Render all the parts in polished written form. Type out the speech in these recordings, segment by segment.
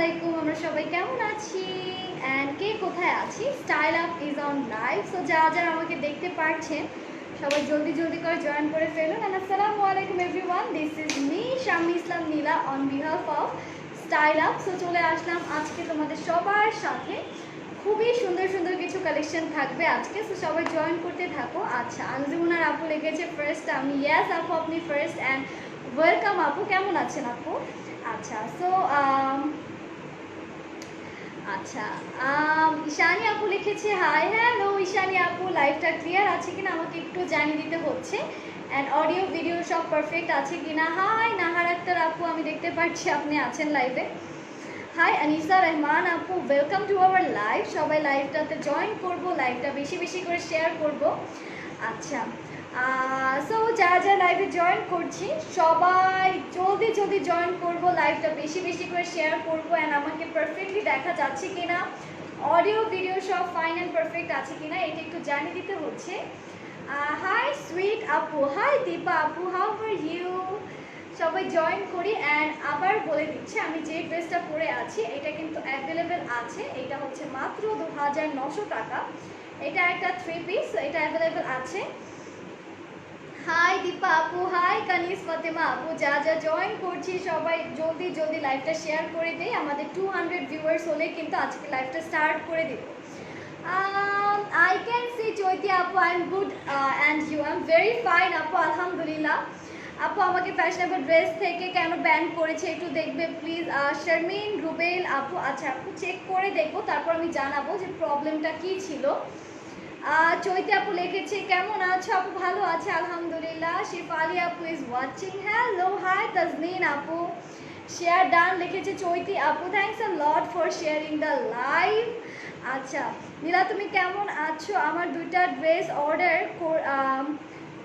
আলাইকুম, আমরা সবাই কেমন আছি অ্যান্ড কে কোথায় আছি? Style up is on live. So যারা আমাকে দেখতে পারছেন সবাই জলদি জলদি করে জয়েন করে ফেলুন। অ্যান্ড আসসালামু আলাইকুম everyone, this is me Shammi Islam Nila on behalf of style up. So চলে আসলাম আজকে তোমাদের সবার সাথে। খুবই সুন্দর সুন্দর কিছু কালেকশন থাকবে আজকে, সো সবাই জয়েন করতে থাকো। আচ্ছা, আনজুমনার আপু লেগেছে ফার্স্ট, আমি ইয়াস আপু আপনি ফার্স্ট অ্যান্ড ওয়েলকাম আপু। কেমন আছেন আপু? আচ্ছা, সো আচ্ছা, ঈশানী আপু লিখেছে হাই। হ্যালো ঈশানী আপু, লাইভটা ক্লিয়ার আছে কিনা আমাকে একটু জানিয়ে দিতে হচ্ছে, অ্যান্ড অডিও ভিডিও সব পারফেক্ট আছে কিনা। হাই নাহার আক্তার আপু, আমি দেখতে পাচ্ছি আপনি আছেন লাইভে। হাই আনিসা রহমান আপু, ওয়েলকাম টু আওয়ার লাইভ। সবাই লাইভটাতে জয়েন করব, লাইভটা বেশি বেশি করে শেয়ার করব। আচ্ছা, সো যারা লাইভে জয়েন করছি সবাই জলদি জলদি জয়েন করব, লাইভটা বেশি বেশি করে শেয়ার করব, অ্যান্ড আমাকে পারফেক্টলি দেখা যাচ্ছে কিনা, অডিও ভিডিও সব ফাইন অ্যান্ড পারফেক্ট আছে কিনা এটা একটু জানিয়ে দিতে হচ্ছে। হাই সুইট আপু, হাই দীপা আপু, হাউ আর ইউ? সবাই জয়েন করি। অ্যান্ড আবার বলে দিচ্ছি, আমি যে ড্রেসটা পরে আছি এটা কিন্তু অ্যাভেলেবেল আছে। এটা হচ্ছে মাত্র 2900 টাকা। এটা একটা 3 পিস, এটা অ্যাভেলেবেল আছে। হাই দীপা আপু, হাই কানিস ফাতেমা আপু, যা জয়েন করছি সবাই জলদি জলদি লাইভটা শেয়ার করে দেই। আমাদের 200 ভিউয়ার্স হলে কিন্তু আজকে লাইভটা স্টার্ট করে দেব। আই ক্যান সি চৈতি আপু, I am good and you? I am very fine আপু, আলহামদুলিল্লাহ। আপু আমাকে ফ্যাশনেবল ড্রেস থেকে কেন ব্যান করেছে একটু দেখবে প্লিজ। শারমিন রুবেল আপু, আচ্ছা আপু চেক করে দেখবো, তারপর আমি জানাবো যে প্রবলেমটা কী ছিল। চৈতি আপু লিখেছে কেমন আছো আপু? ভালো আছে আলহামদুলিল্লাহ। শিফালি আপু ইজ ওয়াচিং। হ্যালো হাই তাজনীন আপু, শেয়ার ডান লিখেছে চৈতি আপু, thanks a lot for sharing the live. আচ্ছা নীলা তুমি কেমন আছো? আমার 2টা ড্রেস অর্ডার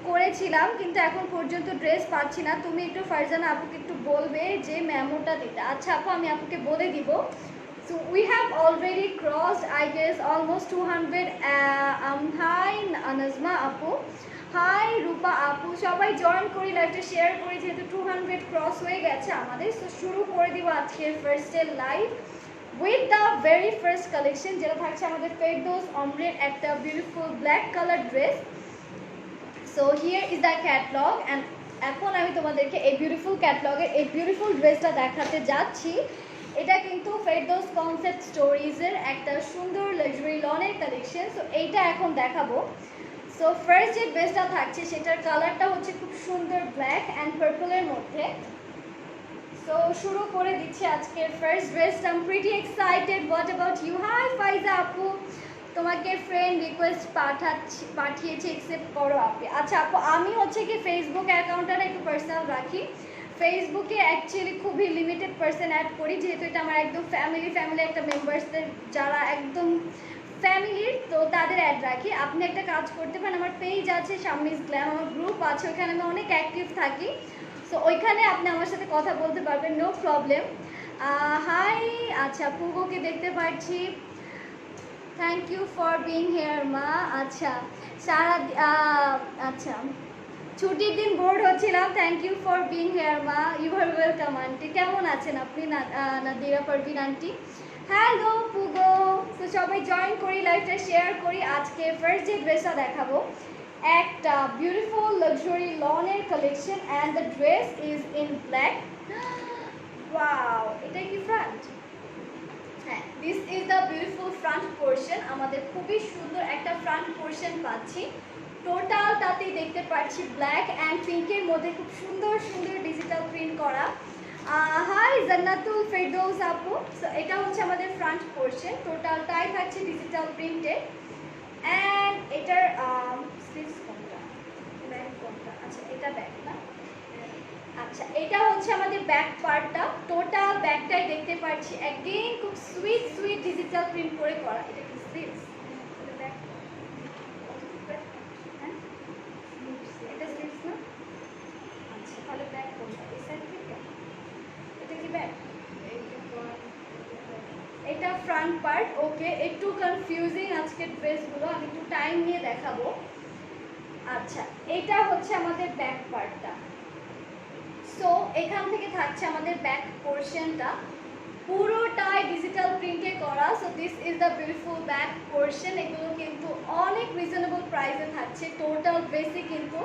করেছিলাম কিন্তু এখন পর্যন্ত ড্রেস পাচ্ছি না, তুমি একটু ফারজানা আপুকে একটু বলবে যে মেমোটা দিতে। আচ্ছা আপু আমি আপুকে বলে দিব। So we have already crossed, I guess, almost 200. Hi Nazma apu, hi Rupa apu, সবাই জয়েন করি, লাইভটা শেয়ার করি, যেহেতু 200 ক্রস হয়ে গেছে আমাদের। সো শুরু করে দিব আজকের first day live with the very first collection, যেটা থাকছে আমাদের ফেরদৌস অমরের একটা beautiful black colour dress. So here is the catalogue, and এখন আমি তোমাদেরকে এই বিউটিফুল ক্যাটলগের এই বিউটিফুল ড্রেসটা দেখাতে যাচ্ছি। এটা কিন্তু ফেরদৌস কনসেপ্ট স্টোরিজের একটা সুন্দর লাক্সারি লনের কালেকশন। সো এইটা এখন দেখাবো। সো ফার্স্ট যে ড্রেসটা থাকছে সেটার কালারটা হচ্ছে খুব সুন্দর ব্ল্যাক অ্যান্ড পার্পলের মধ্যে। সো শুরু করে দিচ্ছি আজকের ফার্স্ট ড্রেসটা। I am pretty excited, what about you? Hi Faiza আপু, তোমাকে ফ্রেন্ড রিকোয়েস্ট পাঠিয়েছে, অ্যাকসেপ্ট করো আপনি। আচ্ছা আপু আমি হচ্ছে কি ফেসবুক অ্যাকাউন্টটা একটু পার্সোনাল রাখি, ফেসবুকে অ্যাকচুয়ালি খুবই লিমিটেড পার্সন অ্যাড করি, যেহেতু এটা আমার একদম ফ্যামিলি একটা মেম্বার্সদের যারা একদম ফ্যামিলির, তো তাদের অ্যাড রাখি। আপনি একটা কাজ করতে পারেন, আমার পেজ আছে শাম্মীস গ্ল্যাম, আমার গ্রুপ আছে, ওইখানে আমি অনেক অ্যাক্টিভ থাকি। সো ওইখানে আপনি আমার সাথে কথা বলতে পারবেন, নো প্রবলেম। হাই, আচ্ছা পুগোকে দেখতে পাচ্ছি, thank you for being here মা। আচ্ছা সারা আচ্ছা ছুটির দিন বোর্ড হচ্ছিলাম, thank you for being here মা, ইউ আর ওয়েলকাম আন্টি। কেমন আছেন আপনি নাদিরা পারভিন আন্টি? হ্যালো পুগো। তো সবাই জয়েন করি, লাইভটা শেয়ার করি। আজকে ফার্স্ট যে ড্রেসটা দেখাবো একটা বিউটিফুল লাক্সারি লনের collection, and the dress is in black. Wow, এটা কি ফ্রন্ট? হ্যাঁ, this is the beautiful front portion. আমাদের খুবই সুন্দর একটা ফ্রন্ট পোর্শন পাচ্ছি, টোটালটাতেই দেখতে পাচ্ছি ব্ল্যাক অ্যান্ড পিঙ্কের মধ্যে খুব সুন্দর সুন্দর ডিজিটাল প্রিন্ট করা। হাই জান্নাতুল ফেরদৌস আপু, সো এটা হচ্ছে আমাদের ফ্রন্ট পোর্শন, টোটালটাই থাকছে ডিজিটাল প্রিন্টে। অ্যান্ড এটার স্লিভস কোনটা, ব্যাক কোনটা? আচ্ছা এটা ব্যাক না, আচ্ছা এটা হচ্ছে আমাদের ব্যাক পার্টটা, টোটাল ব্যাকটাই দেখতে পাচ্ছি অ্যাগেইন খুব সুইট সুইট ডিজিটাল প্রিন্ট করে করা। এটা কি স্লিভস? এটা স্লিভস না? আচ্ছা তাহলে ব্যাক কোনটা? এই সাইড থেকে? এটা কি ব্যাক? এটা ফ্রন্ট পার্ট। ওকে, একটু কনফিউজিং আজকের ড্রেসগুলো, আমি একটু টাইম নিয়ে দেখাবো। আচ্ছা এটা হচ্ছে আমাদের ব্যাক পার্টটা। সো এখান থেকে থাকছে আমাদের ব্যাক পোর্শনটা, পুরোটাই ডিজিটাল প্রিন্টে করা। So this is the beautiful back portion. এগুলো কিন্তু অনেক রিজনেবল প্রাইসে থাকছে। টোটাল ড্রেসে কিন্তু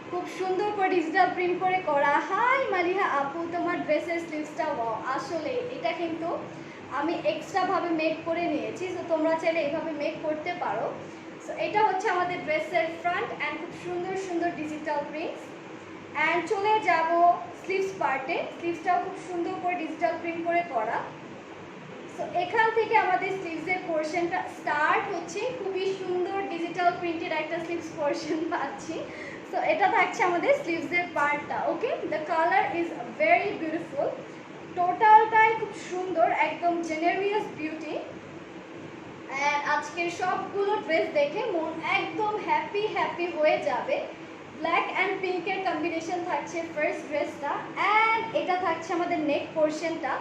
খুব সুন্দর করে ডিজিটাল প্রিন্ট করে করা। হাই মালিহা আপু, তোমার ড্রেসের স্লিভসটা ওয়াও, আসলে এটা কিন্তু আমি এক্সট্রাভাবে মেক করে নিয়েছি। সো তোমরা চাইলে এইভাবে মেক করতে পারো। সো এটা হচ্ছে আমাদের ড্রেসের ফ্রন্ট অ্যান্ড খুব সুন্দর সুন্দর ডিজিটাল প্রিন্টস। অ্যান্ড চলে যাব স্লিভস পার্টে। স্লিভসটাও খুব সুন্দর করে ডিজিটাল প্রিন্ট করে করা। সো এখান থেকে আমাদের স্লিভসের পোর্শনটা স্টার্ট হচ্ছে। খুবই সুন্দর ডিজিটাল প্রিন্টের একটা স্লিভস পোর্শন পাচ্ছি। সো এটা থাকছে আমাদের স্লিভসের পার্টটা। Okay, the colour is very beautiful. টোটালটাই খুব সুন্দর, একদম জেনারিয়াস বিউটি। অ্যান্ড আজকের সবগুলো ড্রেস দেখে মন একদম হ্যাপি হ্যাপি হয়ে যাবে। ব্ল্যাক অ্যান্ড পিঙ্কের কম্বিনেশন থাকছে ফার্স্ট ড্রেসটা। অ্যান্ড এটা থাকছে আমাদের নেক পোর্শনটা।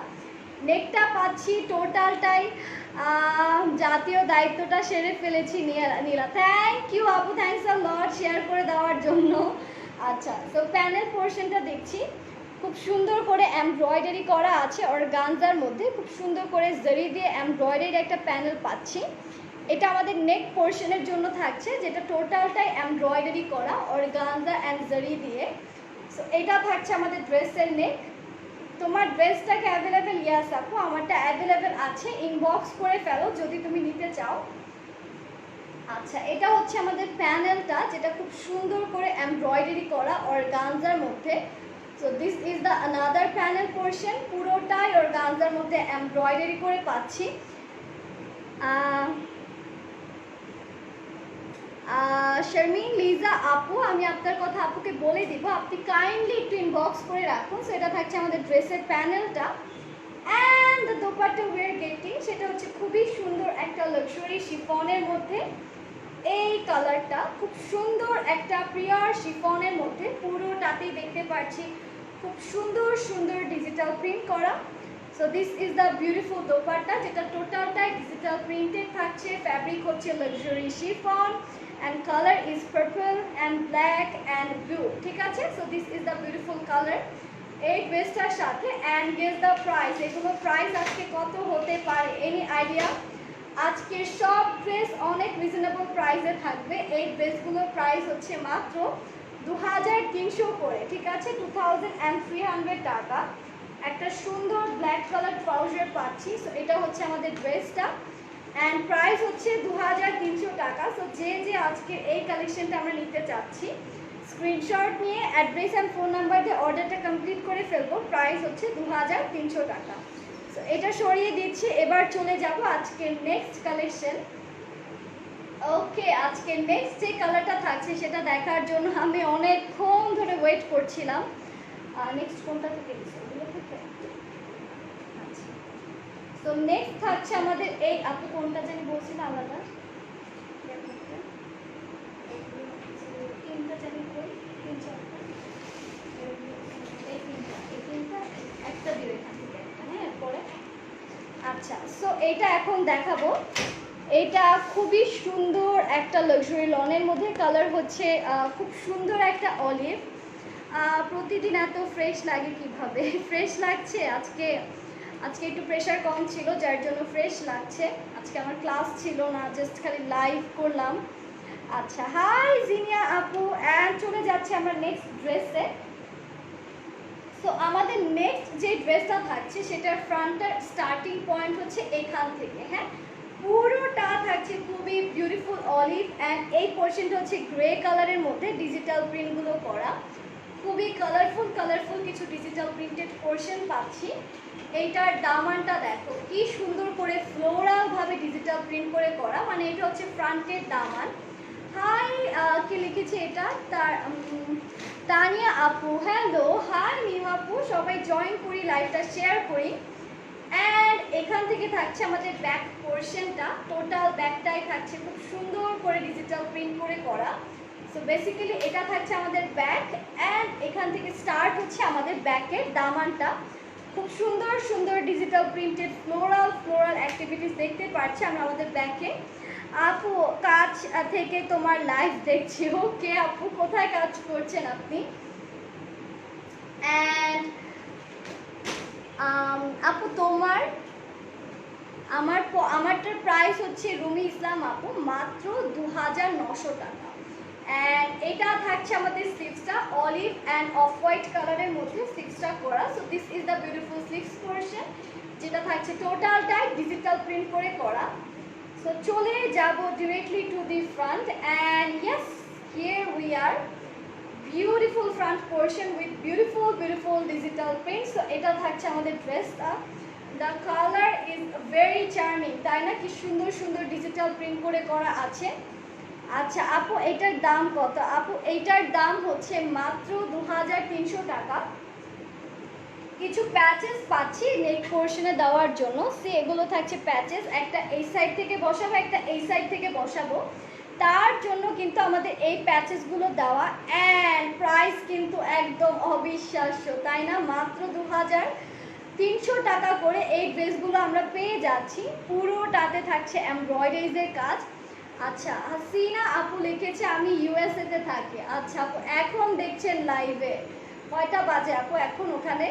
নেকটা পাচ্ছি টোটালটাই জাতীয় দায়িত্বটা সেরে ফেলেছি নীলা। থ্যাংক ইউ আপু, থ্যাংকস আ লট শেয়ার করে দেওয়ার জন্য। আচ্ছা, তো প্যানেল পোর্শনটা দেখছি খুব সুন্দর করে এমব্রয়ডারি করা আছে অর্গানজার মধ্যে। খুব সুন্দর করে জরি দিয়ে এমব্রয়ডারির একটা প্যানেল পাচ্ছি। এটা আমাদের নেক পোর্শনের জন্য থাকছে, যেটা টোটালটাই এমব্রয়ডারি করা অর্গানজা অ্যান্ড জরি দিয়ে। সো এটা থাকছে আমাদের ড্রেসের নেক। তোমার ড্রেসটাকে অ্যাভেলেবেল? ইয়াস আপু, আমারটা অ্যাভেলেবেল আছে, ইনবক্স করে ফেলো যদি তুমি নিতে চাও। আচ্ছা, এটা হচ্ছে আমাদের প্যানেলটা, যেটা খুব সুন্দর করে এমব্রয়ডারি করা অর্গানজার মধ্যে। So this is the another panel portion. পুরোটাই অর্গানজার মধ্যে এমব্রয়ডারি করে পাচ্ছি। শারমিন লিজা আপু, আমি আপনার কথা আপুকে বলে দিব, আপনি কাইন্ডলি একটু ইনবক্স করে রাখুন। সো এটা থাকছে আমাদের ড্রেসের প্যানেলটা। And the dupatta we're getting, সেটা হচ্ছে খুবই সুন্দর একটা লাক্সারি শিফনের মধ্যে। এই কালারটা খুব সুন্দর একটা পিওর শিফনের মধ্যে, পুরোটাতেই দেখতে পাচ্ছি খুব সুন্দর সুন্দর ডিজিটাল প্রিন্ট করা। So this is the beautiful dupatta, যেটা টোটালটাই ডিজিটাল প্রিন্টেড থাকছে। ফ্যাব্রিক হচ্ছে luxury chiffon and colour is purple and black and blue. ঠিক আছে, so this is the beautiful colour এই ড্রেসটার সাথে। অ্যান্ড গেস দ্য প্রাইস, এগুলো প্রাইস আজকে কত হতে পারে? Any idea? আজকের সব ড্রেস অনেক রিজনেবল প্রাইসে থাকবে। এই ড্রেসগুলোর প্রাইস হচ্ছে মাত্র 2300 করে। ঠিক আছে, 2300 টাকা। একটা সুন্দর ব্ল্যাক কালার ট্রাউজার পাচ্ছি। সো এটা হচ্ছে আমাদের ড্রেসটা অ্যান্ড প্রাইস হচ্ছে 2300 টাকা। সো যে যে আজকে এই কালেকশনটা আমরা নিতে চাচ্ছি, স্ক্রিনশট নিয়ে অ্যাড্রেস অ্যান্ড ফোন নাম্বার দিয়ে অর্ডারটা কমপ্লিট করে ফেলবো। প্রাইস হচ্ছে 2300 টাকা। সো এটা সরিয়ে দিচ্ছি। এবার চলে যাব আজকের নেক্সট কালেকশন। ওকে, আজকের নেক্সট যে কালারটা থাকছে সেটা দেখার জন্য আমি অনেকক্ষণ ধরে ওয়েট করছিলাম। নেক্সট কোনটা থেকে আচ্ছা, তো নেক্সট থাকছে আমাদের এই, আপু কোনটা জানি বলছিল আলাদা, তিনটা জানি কই, তিন চারটা, এই তিনটা একটা দিবে এখান থেকে একটা, হ্যাঁ পরে। আচ্ছা, সো এইটা এখন দেখাবো। এটা খুবই সুন্দর একটা লাক্সারি লনের মধ্যে, কালার হচ্ছে খুব সুন্দর একটা অলিভ। প্রতিদিন এত ফ্রেশ লাগে কিভাবে? ফ্রেশ লাগছে আজকে। আজকে একটু প্রেশার কম ছিল, যার জন্য ফ্রেশ লাগছে। আজকে আমার ক্লাস ছিল না, জাস্ট খালি লাইভ করলাম। আচ্ছা, হাই জিনিয়া আপু। অ্যান্ড চলে যাচ্ছে আমরা নেক্সট ড্রেসে। সো আমাদের নেক্সট যে ড্রেসটা থাকছে সেটার ফ্রন্টের স্টার্টিং পয়েন্ট হচ্ছে এখান থেকে। হ্যাঁ, পুরোটা থাকছে খুবই বিউটিফুল অলিভ অ্যান্ড এই পোর্শনটা হচ্ছে গ্রে কালারের মধ্যে ডিজিটাল প্রিন্টগুলো করা। খুবই কালারফুল কালারফুল কিছু ডিজিটাল প্রিন্টেড পোর্শন পাচ্ছি। এইটার দামানটা দেখো কি সুন্দর করে ফ্লোরালভাবে ডিজিটাল প্রিন্ট করে করা, মানে এটা হচ্ছে ফ্রন্টের দামান। হাই, কি লিখেছে এটা? তানিয়া আপু, হ্যালো। হাই মিম আপু, সবাই জয়েন করি, লাইভটা শেয়ার করি। অ্যান্ড এখান থেকে থাকছে আমাদের ব্যাক পোর্শনটা। টোটাল ব্যাকটাই থাকছে খুব সুন্দর করে ডিজিটাল প্রিন্ট করে করা। সো বেসিক্যালি এটা থাকছে আমাদের ব্যাক অ্যান্ড এখান থেকে স্টার্ট হচ্ছে আমাদের ব্যাকের দামানটা। খুব সুন্দর সুন্দর ডিজিটাল প্রিন্টেড ফ্লোরাল অ্যাক্টিভিটিস দেখতে পাচ্ছি আমরা আমাদের ব্যাকে। আপু কাজ থেকে তোমার লাইভ দেখছি। ওকে আপু, কোথায় কাজ করছেন আপনি? অ্যান্ড আপু তোমার আমারটার প্রাইস হচ্ছে রুমি ইসলাম আপু মাত্র 2900 টাকা। অ্যান্ড এটা থাকছে আমাদের স্লিভসটা অলিভ অ্যান্ড অফ হোয়াইট কালারের মধ্যে স্লিভসটা করা। So this is the beautiful sleeves portion, যেটা থাকছে টোটালটাই ডিজিটাল প্রিন্ট করে করা। সো চলে যাব directly to the front and yes here we are beautiful front portion with beautiful digital print. So এটা থাকছে আমাদের ড্রেসটা। The colour is very charming, তাই না? কি সুন্দর সুন্দর ডিজিটাল প্রিন্ট করে করা আছে। আচ্ছা আপু এটার দাম কত? আপু এইটার দাম হচ্ছে মাত্র 2300 টাকা। কিছু প্যাচেস পাচ্ছি নেক পোর্শনে দেওয়ার জন্য, সে এগুলো থাকছে প্যাচেস, একটা এই সাইড থেকে বসাবো একটা এই সাইড থেকে বসাবো, তার জন্য কিন্তু আমাদের এই প্যাচেসগুলো দেওয়া। অ্যান্ড প্রাইস কিন্তু একদম অবিশ্বাস্য, তাই না? মাত্র 2300 টাকা করে এই ড্রেসগুলো আমরা পেয়ে যাচ্ছি। পুরোটাতে থাকছে এমব্রয়ডারিজের কাজ। আচ্ছা হাসিনা আপু লিখেছে আমি ইউএসএ তে থাকি। আচ্ছা আপু এখন দেখছেন লাইভে, কয়টা বাজে আপু এখন ওখানে?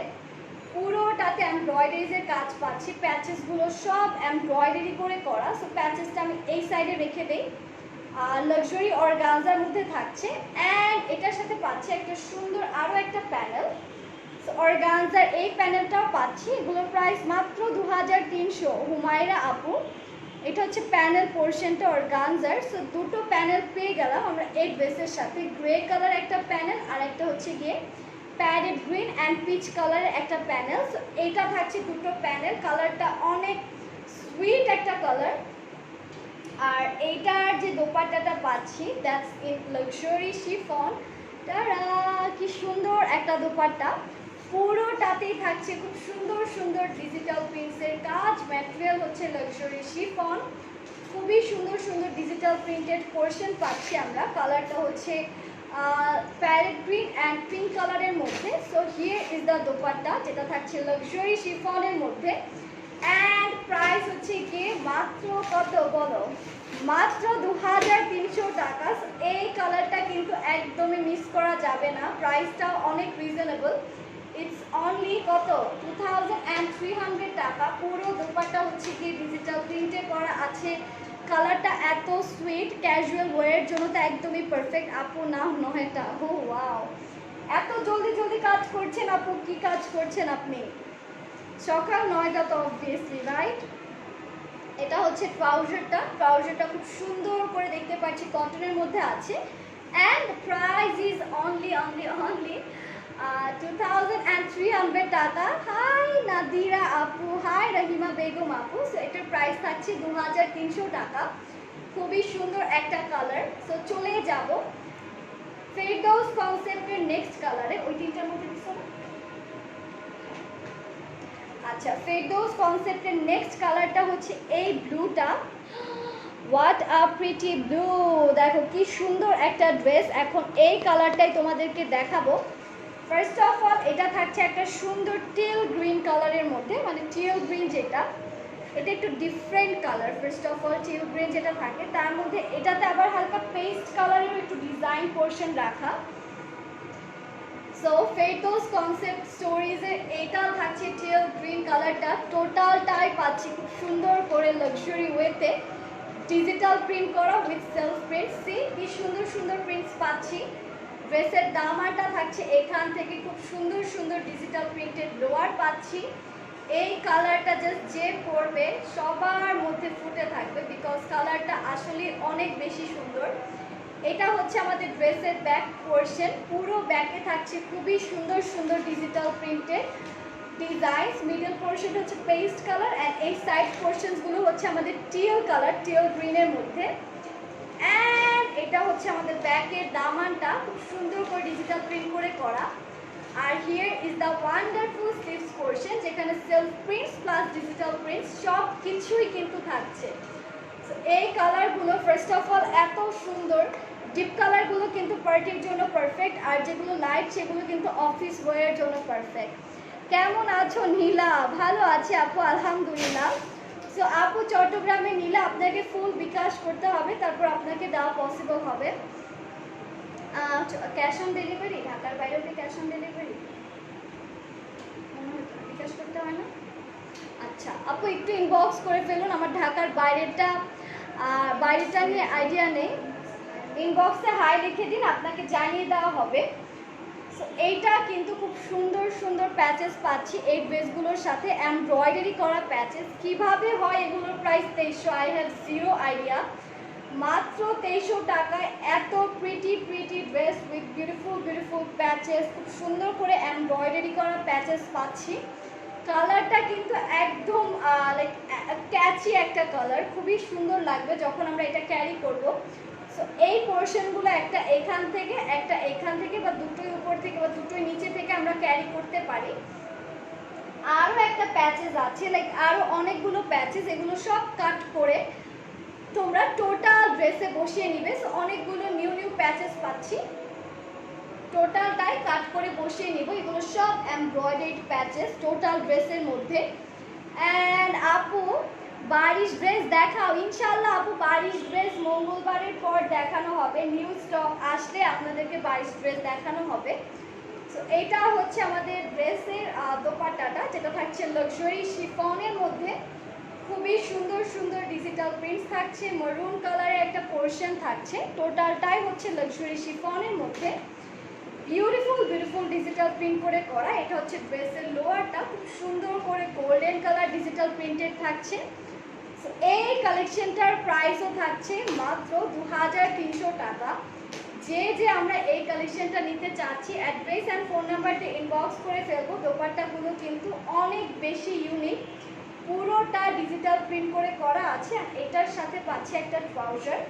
পুরোটাতে এমব্রয়ডারিজের কাজ পাচ্ছি, প্যাচেসগুলো সব এমব্রয়ডারি করে করা। সো প্যাচেসটা আমি এই সাইডে রেখে দেই। লাক্সারি অর্গানজার মধ্যে থাকছে অ্যান্ড এটার সাথে পাচ্ছি একটা সুন্দর আরও একটা প্যানেল। সো অর্গানজার এই প্যানেলটাও পাচ্ছি, এগুলোর প্রাইস মাত্র 2300। হুমায়রা আপু এটা হচ্ছে প্যানেল পোর্শনটা অর্গানজার। সো দুটো প্যানেল পেয়ে গেলাম আমরা এই ড্রেসের সাথে, গ্রে কালার একটা প্যানেল আর একটা হচ্ছে গিয়ে প্যারেড গ্রিন অ্যান্ড পিচ কালারের একটা প্যানেল। সো এইটা থাকছে দুটো প্যানেল, কালারটা অনেক সুইট একটা কালার। আর এইটার যে দোপাট্টাটা পাচ্ছি দ্যাটস ইন লাক্সারি শিফন। তারা কি সুন্দর একটা দোপাট্টা, পুরোটাতেই থাকছে খুব সুন্দর সুন্দর ডিজিটাল প্রিন্টসের কাজ। ম্যাটেরিয়াল হচ্ছে লাক্সারি শিফন, খুবই সুন্দর সুন্দর ডিজিটাল প্রিন্টেড পোর্শন পাচ্ছি আমরা। কালারটা হচ্ছে প্যারেট গ্রিন অ্যান্ড পিঙ্ক কালারের মধ্যে। So here is the dupatta, যেটা থাকছে লাক্সারি শিফনের মধ্যে। অ্যান্ড প্রাইস হচ্ছে গিয়ে মাত্র কত বলো? মাত্র 2300 টাকা। এই কালারটা কিন্তু একদমই মিস করা যাবে না, প্রাইসটাও অনেক রিজনেবল। ইটস অনলি কত? 2300 টাকা। পুরো দোপাট্টা হচ্ছে গিয়ে ডিজিটাল প্রিন্টে করা আছে। কালারটা এত সুইট, ক্যাজুয়াল ওয়ারের জন্য তো একদমই পারফেক্ট। আপু না নয়টা, ও ওয়াও, এত জলদি জলদি কাজ করছেন আপু, কি কাজ করছেন আপনি? সকাল 9টা তো অবভিয়াসলি রাইট। এটা হচ্ছে ট্রাউজারটা খুব সুন্দর করে দেখতে পাচ্ছি কটনের মধ্যে আছে। অ্যান্ড প্রাইস ইজ অনলি 2300 টাকা। হাই নাদিরা আপু, হাই রহিমা বেগম আপু। সো এটার প্রাইস থাকছে 2300 টাকা। খুবই সুন্দর একটা কালার। সো চলে যাব ফেরদৌস কনসেপ্টের নেক্সট কালারে, ওই তিনটার মধ্যে দিছো না? আচ্ছা ফেরদৌস কনসেপ্টের নেক্সট কালারটা হচ্ছে এই ব্লুটা। হোয়াট আ প্রিটি ব্লু, দেখো কি সুন্দর একটা ড্রেস। এখন এই কালারটাই তোমাদেরকে দেখাবো। ফার্স্ট অফ অল এটা থাকছে একটা সুন্দর টিল গ্রিন কালারের মধ্যে, মানে টিল গ্রিন যেটা, এটা একটু different colour. First of all till green যেটা থাকে তার মধ্যে এটাতে আবার হালকা পেস্ট কালারের একটু ডিজাইন পোর্শন রাখা। সো ফেরদৌস কনসেপ্ট স্টোরিজের এটা থাকছে টিল গ্রিন কালারটা, টোটালটাই পাচ্ছি খুব সুন্দর করে লাক্সারি ওয়েতে ডিজিটাল প্রিন্ট করা উইথ সেলফ প্রিন্ট। সি কি সুন্দর সুন্দর প্রিন্টস পাচ্ছি। ড্রেসের দামাটা থাকছে এখান থেকে, খুব সুন্দর সুন্দর ডিজিটাল প্রিন্টেড লোয়ার পাচ্ছি। এই কালারটা জাস্ট যে পরবে সবার মধ্যে ফুটে থাকবে, বিকজ কালারটা আসলে অনেক বেশি সুন্দর। এটা হচ্ছে আমাদের ড্রেসের ব্যাক পোর্শন, পুরো ব্যাকে থাকছে খুবই সুন্দর সুন্দর digital printed designs. Middle portion হচ্ছে পেস্ট কালার অ্যান্ড এই সাইড পোর্শনসগুলো হচ্ছে আমাদের টিল কালার, টিল গ্রিনের মধ্যে। অ্যান্ড এটা হচ্ছে আমাদের ব্যাকের দামানটা, খুব সুন্দর করে ডিজিটাল প্রিন্ট করে করা। আর here is the wonderful sleeves portion, যেখানে self prints plus digital prints সব কিছুই কিন্তু থাকছে। এই কালারগুলো ফার্স্ট অফ অল এত সুন্দর, ডিপ কালারগুলো কিন্তু পার্টির জন্য পারফেক্ট, আর যেগুলো লাইট সেগুলো কিন্তু অফিস ওয়ারের জন্য পারফেক্ট। কেমন আছো নীলা? ভালো আছে আপু আলহামদুলিল্লাহ। সো আপু চট্টগ্রামে নিলে আপনাকে ফুল বিকাশ করতে হবে, তারপর আপনাকে দেওয়া পসিবল হবে। ক্যাশ অন ডেলিভারি, ঢাকার বাইরে ক্যাশ অন ডেলিভারি জিজ্ঞেস করতে হয় না? আচ্ছা আপু একটু ইনবক্স করে ফেলুন, আমার ঢাকার বাইরেটা নিয়ে আইডিয়া নেই। ইনবক্সে হাই লিখে দিন, আপনাকে জানিয়ে দেওয়া হবে। সো এইটা কিন্তু খুব সুন্দর সুন্দর প্যাচেস পাচ্ছি এই ড্রেসগুলোর সাথে, এমব্রয়ডারি করা প্যাচেস। কিভাবে হয় এগুলোর price 2300, I have zero idea. মাত্র 2300 টাকায় এত pretty dress with beautiful patches, খুব সুন্দর করে এমব্রয়ডারি করা প্যাচেস পাচ্ছি। কালারটা কিন্তু একদম লাইক ক্যাচি একটা কালার, খুবই সুন্দর লাগবে যখন আমরা এটা ক্যারি করব। সো এই পোর্শনগুলো একটা এখান থেকে বা দুটোই উপর থেকে বা দুটোই নিচে থেকে আমরা ক্যারি করতে পারি। আরও একটা প্যাচেস আছে, লাইক আরও অনেকগুলো প্যাচেস, এগুলো সব কাট করে তোমরা টোটাল ড্রেসে বসিয়ে নিবে। সো অনেকগুলো নিউ প্যাচেস পাচ্ছি, টোটালটাই কাট করে বসিয়ে নিব। এগুলো সব এমব্রয়ডারিড প্যাচেস টোটাল ড্রেসের মধ্যে। অ্যান্ড আপু বারিশ ড্রেস দেখাও। ইনশাল্লাহ আপু বারিশ ড্রেস মঙ্গলবারের পর দেখানো হবে, নিউ স্টক আসলে আপনাদেরকে বারিশ ড্রেস দেখানো হবে। সো এইটা হচ্ছে আমাদের ড্রেসের দোপাট্টাটা, যেটা থাকছে লাক্সারি শিফনের মধ্যে। খুবই সুন্দর ডিজিটাল প্রিন্টস থাকছে, মেরুন কালারের একটা পোর্শন থাকছে, টোটালটাই হচ্ছে লাক্সারি শিফনের মধ্যে। বিউটিফুল ডিজিটাল প্রিন্ট করে করা। এটা হচ্ছে ড্রেসের লোয়ারটা, খুব সুন্দর করে গোল্ডেন কালার ডিজিটাল প্রিন্টেড থাকছে। এই কালেকশনটার প্রাইসও থাকছে মাত্র 2300 টাকা। যে আমরা এই কালেকশনটা নিতে চাচ্ছি, অ্যাড্রেস অ্যান্ড ফোন নাম্বার দিয়ে ইনবক্স করে ফেলবো। দোপাট্টাগুলো কিন্তু অনেক বেশি ইউনিক, পুরোটা ডিজিটাল প্রিন্ট করে করা আছে। এটার সাথে পাচ্ছি একটা trouser.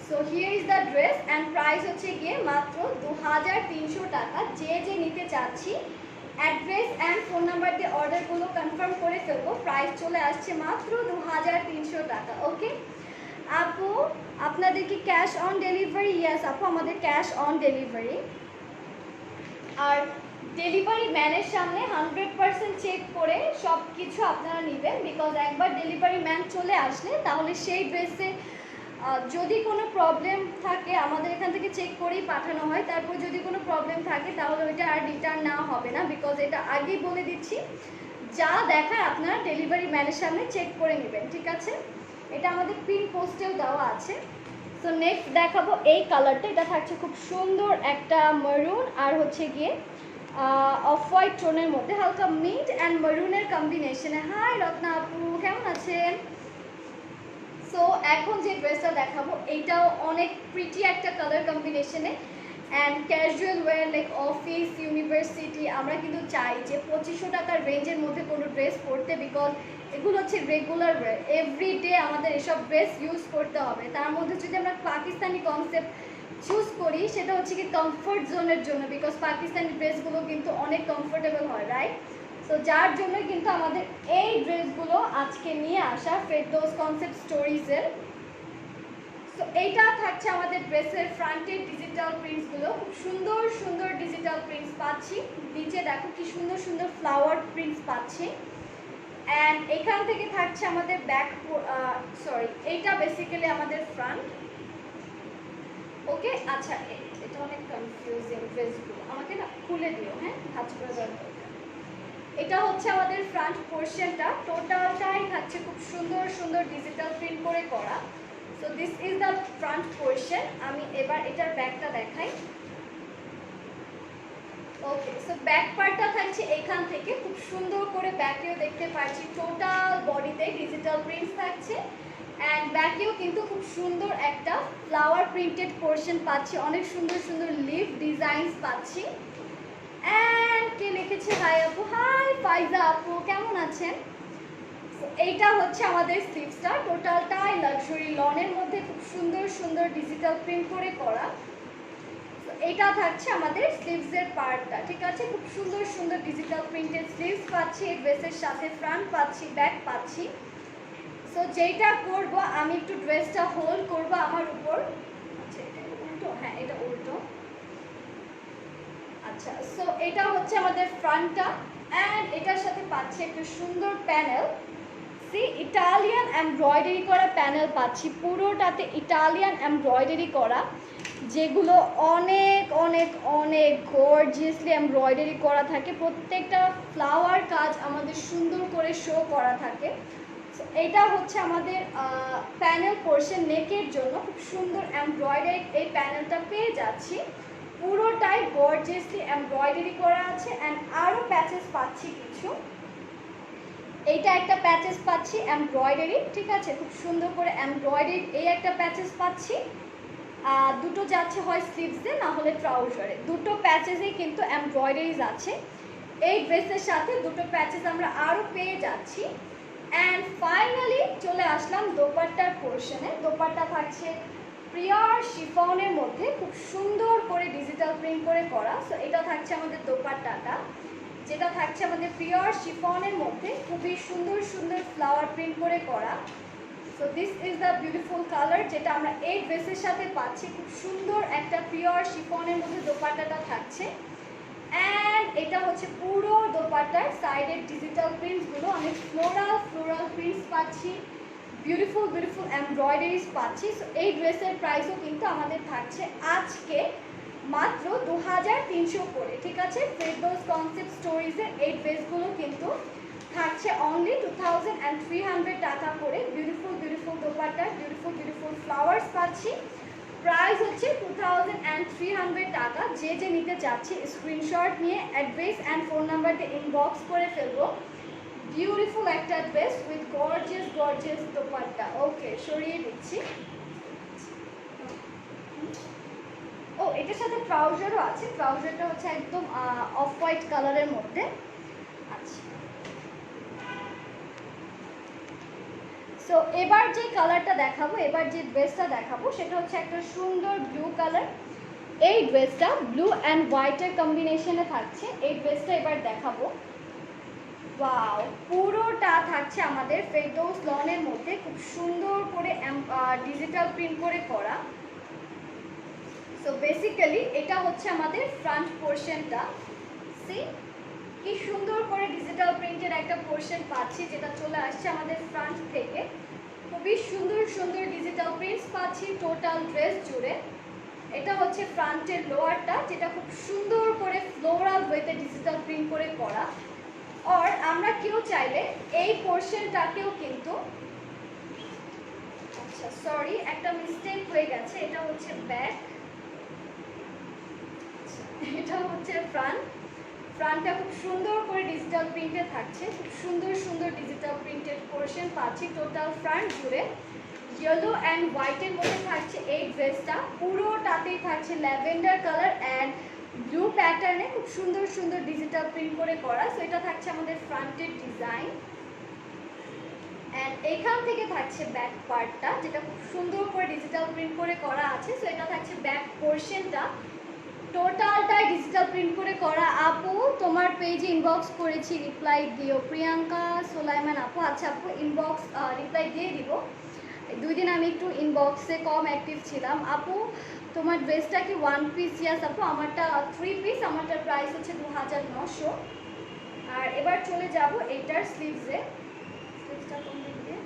So here is the dress and price হচ্ছে গিয়ে মাত্র 2300 টাকা। যে নিতে চাচ্ছি অ্যাড্রেস অ্যান্ড ফোন নাম্বার দিয়ে অর্ডারগুলো কনফার্ম করে ফেলবো। প্রাইস চলে আসছে মাত্র 2300 টাকা। ওকে আপু আপনাদের কি ক্যাশ অন ডেলিভারি? ইয়েস আপু আমাদের ক্যাশ অন ডেলিভারি। আর ডেলিভারি ম্যানের সামনে 100% চেক করে সব কিছু আপনারা নেবেন, বিকজ একবার ডেলিভারি ম্যান চলে আসলে তাহলে সেই ড্রেসে যদি কোনো প্রবলেম থাকে আমাদের এখান থেকে চেক করেই পাঠানো হয়। তারপর যদি কোনো প্রবলেম থাকে তাহলে ওইটা আর রিটার্ন নেওয়া হবে না, বিকজ এটা আগেই বলে দিচ্ছি। যা দেখায় আপনারা ডেলিভারি ম্যানের সামনে চেক করে নেবেন, ঠিক আছে? এটা আমাদের পিন পোস্টেও দেওয়া আছে। সো নেক্সট দেখাবো এই কালারটা। এটা থাকছে খুব সুন্দর একটা মেরুন আর হচ্ছে গিয়ে অফ হোয়াইট টোনের মধ্যে, হালকা মিন্ট অ্যান্ড মেরুনের কম্বিনেশনে। হাই রত্না আপু কেমন আছেন? সো এখন যে ড্রেসটা দেখাবো এইটাও অনেক প্রিটি একটা কালার কম্বিনেশনে and casual wire, like office university. আমরা কিন্তু চাই যে 2500 টাকার রেঞ্জের মধ্যে কোনো ড্রেস পরতে, বিকজ এগুলো হচ্ছে রেগুলার ওয়্যার, এভরিডে আমাদের এসব ড্রেস ইউজ করতে হবে। তার মধ্যে যদি আমরা পাকিস্তানি কনসেপ্ট চুজ করি সেটা হচ্ছে কি কমফোর্ট জোনের জন্য, বিকজ পাকিস্তানি ড্রেসগুলো কিন্তু অনেক কমফোর্টেবল হয়, রাইট? সো যার জন্য কিন্তু আমাদের এই ড্রেসগুলো আজকে নিয়ে আসা ফেরদৌস কনসেপ্ট স্টোরিজের। সো এইটা থাকছে আমাদের ড্রেসের ফ্রন্টের ডিজিটাল প্রিন্টসগুলো, খুব সুন্দর ডিজিটাল প্রিন্টস পাচ্ছি। নিচে দেখো কি সুন্দর ফ্লাওয়ার প্রিন্টস পাচ্ছি। অ্যান্ড এখান থেকে থাকছে আমাদের ব্যাক, এইটা বেসিক্যালি আমাদের ফ্রন্ট। ওকে আচ্ছা, এটা অনেক কনফিউজিং ড্রেসগুলো, আমাকে না খুলে দিও, হ্যাঁ ভাজ করে দেওয়ার। এটা হচ্ছে আমাদের ফ্রন্ট পোর্শনটা, টোটালটাই থাকছে খুব সুন্দর ডিজিটাল প্রিন্ট করে করা। So this is the front portion. আমি এবার এটার ব্যাকটা দেখাই। ওকে সো ব্যাক পার্টটা থাকছে এখান থেকে, খুব সুন্দর করে ব্যাকেও দেখতে পাচ্ছি টোটাল বডিতে ডিজিটাল প্রিন্টস থাকছে। অ্যান্ড ব্যাকেও কিন্তু খুব সুন্দর একটা ফ্লাওয়ার প্রিন্টেড পোর্শন পাচ্ছি, অনেক সুন্দর লিভ ডিজাইনস পাচ্ছি। অ্যান্ড কে লিখেছে হাই আপু? হাই ফাইজা আপু কেমন আছেন? এইটা হচ্ছে আমাদের স্লিভসটা, টোটালটাই লাক্সারি লনের মধ্যে খুব সুন্দর ডিজিটাল প্রিন্ট করে করা। এটা থাকছে আমাদের স্লিভসের পার্টটা, ঠিক আছে? খুব সুন্দর ডিজিটাল প্রিন্টেড স্লিভস পাচ্ছি এই ড্রেসের সাথে, ফ্রন্ট পাচ্ছি, ব্যাক পাচ্ছি। সো যেটা করব আমি একটু ড্রেসটা হোল্ড করব আমার উপর। আচ্ছা এটা উল্টো, হ্যাঁ এটা উল্টো। আচ্ছা সো এটা হচ্ছে আমাদের ফ্রন্টটা অ্যান্ড এটার সাথে পাচ্ছি একটা সুন্দর প্যানেল। সি ইটালিয়ান এমব্রয়ডারি করা প্যানেল পাচ্ছি, পুরোটাতে ইটালিয়ান এমব্রয়ডারি করা। যেগুলো অনেক অনেক অনেক গর্জিয়াসলি এমব্রয়ডারি করা থাকে, প্রত্যেকটা ফ্লাওয়ার কাজ আমাদের সুন্দর করে শো করা থাকে। এটা হচ্ছে আমাদের প্যানেল পোর্শন, নেকের জন্য খুব সুন্দর এমব্রয়ডারি এই প্যানেলটা পেয়ে যাচ্ছি, পুরোটাই গর্জিয়াসলি এমব্রয়ডারি করা আছে। অ্যান্ড আরও প্যাচেস পাচ্ছি কিছু, এইটা একটা প্যাচেস পাচ্ছি এমব্রয়ডারি, ঠিক আছে, খুব সুন্দর করে এমব্রয়ডারি এই একটা প্যাচেস পাচ্ছি। দুটো যাচ্ছে হয় স্লিভসে না হলে ট্রাউজারে, দুটো প্যাচেসেই কিন্তু এমব্রয়ডারিজ আছে। এই ড্রেসের সাথে দুটো প্যাচেস আমরা আরও পেয়ে যাচ্ছি। অ্যান্ড ফাইনালি চলে আসলাম দোপাট্টার পোর্শনে। দোপাট্টা থাকছে পিওর শিফনের মধ্যে, খুব সুন্দর করে ডিজিটাল প্রিন্ট করে করা। সো এটা থাকছে আমাদের দোপাট্টাটা, যেটা থাকছে আমাদের পিওর শিফনের মধ্যে, খুবই সুন্দর সুন্দর ফ্লাওয়ার প্রিন্ট করে করা। So this is the beautiful colour যেটা আমরা এই ড্রেসের সাথে পাচ্ছি। খুব সুন্দর একটা পিওর শিফনের মধ্যে দোপাট্টাটা থাকছে। অ্যান্ড এটা হচ্ছে পুরো দোপাট্টার সাইডের ডিজিটাল প্রিন্টসগুলো, অনেক ফ্লোরাল প্রিন্টস পাচ্ছি, বিউটিফুল বিউটিফুল এমব্রয়ডারিজ পাচ্ছি। সো এই ড্রেসের প্রাইসও কিন্তু আমাদের থাকছে আজকে মাত্র 2300 করে, ঠিক আছে। ফেরদৌস কনসেপ্ট স্টোরিজের এই ড্রেসগুলো কিন্তু থাকছে অনলি 2300 টাকা করে। Beautiful beautiful dupatta, beautiful beautiful flowers পাচ্ছি। প্রাইস হচ্ছে 2300 টাকা। যে যে নিতে চাচ্ছি স্ক্রিনশট নিয়ে অ্যাড্রেস অ্যান্ড ফোন নাম্বার দিয়ে ইনবক্স করে ফেলবো। বিউটিফুল একটা ড্রেস উইথ গর্জিয়াস দোপাট্টা। ওকে, সরিয়ে দিচ্ছি। ও, এটার সাথে ট্রাউজারও আছে। ট্রাউজারটা হচ্ছে একদম অফ হোয়াইট কালারের মধ্যে। আচ্ছা, সো এবার যে কালারটা দেখাবো, এবার যে ড্রেসটা দেখাবো সেটা হচ্ছে একটা সুন্দর ব্লু কালার। এই ড্রেসটা ব্লু অ্যান্ড হোয়াইটের কম্বিনেশনে থাকছে। এই ড্রেসটা এবার দেখাবো। ওয়াও, পুরোটা থাকছে আমাদের ফেরদৌস লনের মধ্যে, খুব সুন্দর করে ডিজিটাল প্রিন্ট করে করা। সো বেসিক্যালি এটা হচ্ছে আমাদের ফ্রন্ট পোর্শনটা। সি কি সুন্দর করে ডিজিটাল প্রিন্টের একটা পোর্শন পাচ্ছি, যেটা চলে আসছে আমাদের ফ্রন্ট থেকে। খুবই সুন্দর সুন্দর ডিজিটাল প্রিন্টস পাচ্ছি টোটাল ড্রেস জুড়ে। এটা হচ্ছে ফ্রন্টের লোয়ারটা, যেটা খুব সুন্দর করে ফ্লোরাল ওয়েতে ডিজিটাল প্রিন্ট করে করা। আর আমরা কেউ চাইলে এই পোর্শনটাকেও কিন্তু, আচ্ছা সরি একটা মিস্টেক হয়ে গেছে, এটা হচ্ছে ব্যাক, এটা হচ্ছে ফ্রন্টটা খুব সুন্দর করে ডিজিটাল প্রিন্টে থাকছে। খুব সুন্দর সুন্দর ডিজিটাল প্রিন্টেড পোর্শন পাচ্ছি টোটাল ফ্রন্ট জুড়ে। ইয়েলো অ্যান্ড হোয়াইটের মধ্যে থাকছে এই ড্রেসটা, পুরোটাতেই থাকছে ল্যাভেন্ডার কালার অ্যান্ড ব্লু প্যাটার্নে খুব সুন্দর সুন্দর ডিজিটাল প্রিন্ট করে করা। সো এটা থাকছে আমাদের ফ্রন্টের ডিজাইন। অ্যান্ড এখান থেকে থাকছে ব্যাক পার্টটা, যেটা খুব সুন্দর করে ডিজিটাল প্রিন্ট করে করা আছে। সো এটা থাকছে ব্যাক পোর্শনটা, টোটালটাই ডিজিটাল প্রিন্ট করে করা। আপু তোমার পেজে ইনবক্স করেছি, রিপ্লাই দিও। প্রিয়াঙ্কা সোলাইমান আপু, আচ্ছা আপু ইনবক্স রিপ্লাই দিয়ে দিব। 2 দিন আমি একটু ইনবক্সে কম অ্যাক্টিভ ছিলাম। আপু তোমার ড্রেসটা কি 1 পিস? ইয়াস আপু, আমারটা 3 পিস, আমারটার প্রাইস হচ্ছে 2900। আর এবার চলে যাব এইটার স্লিভসে। স্লিভসটা কোন দিক দিয়ে?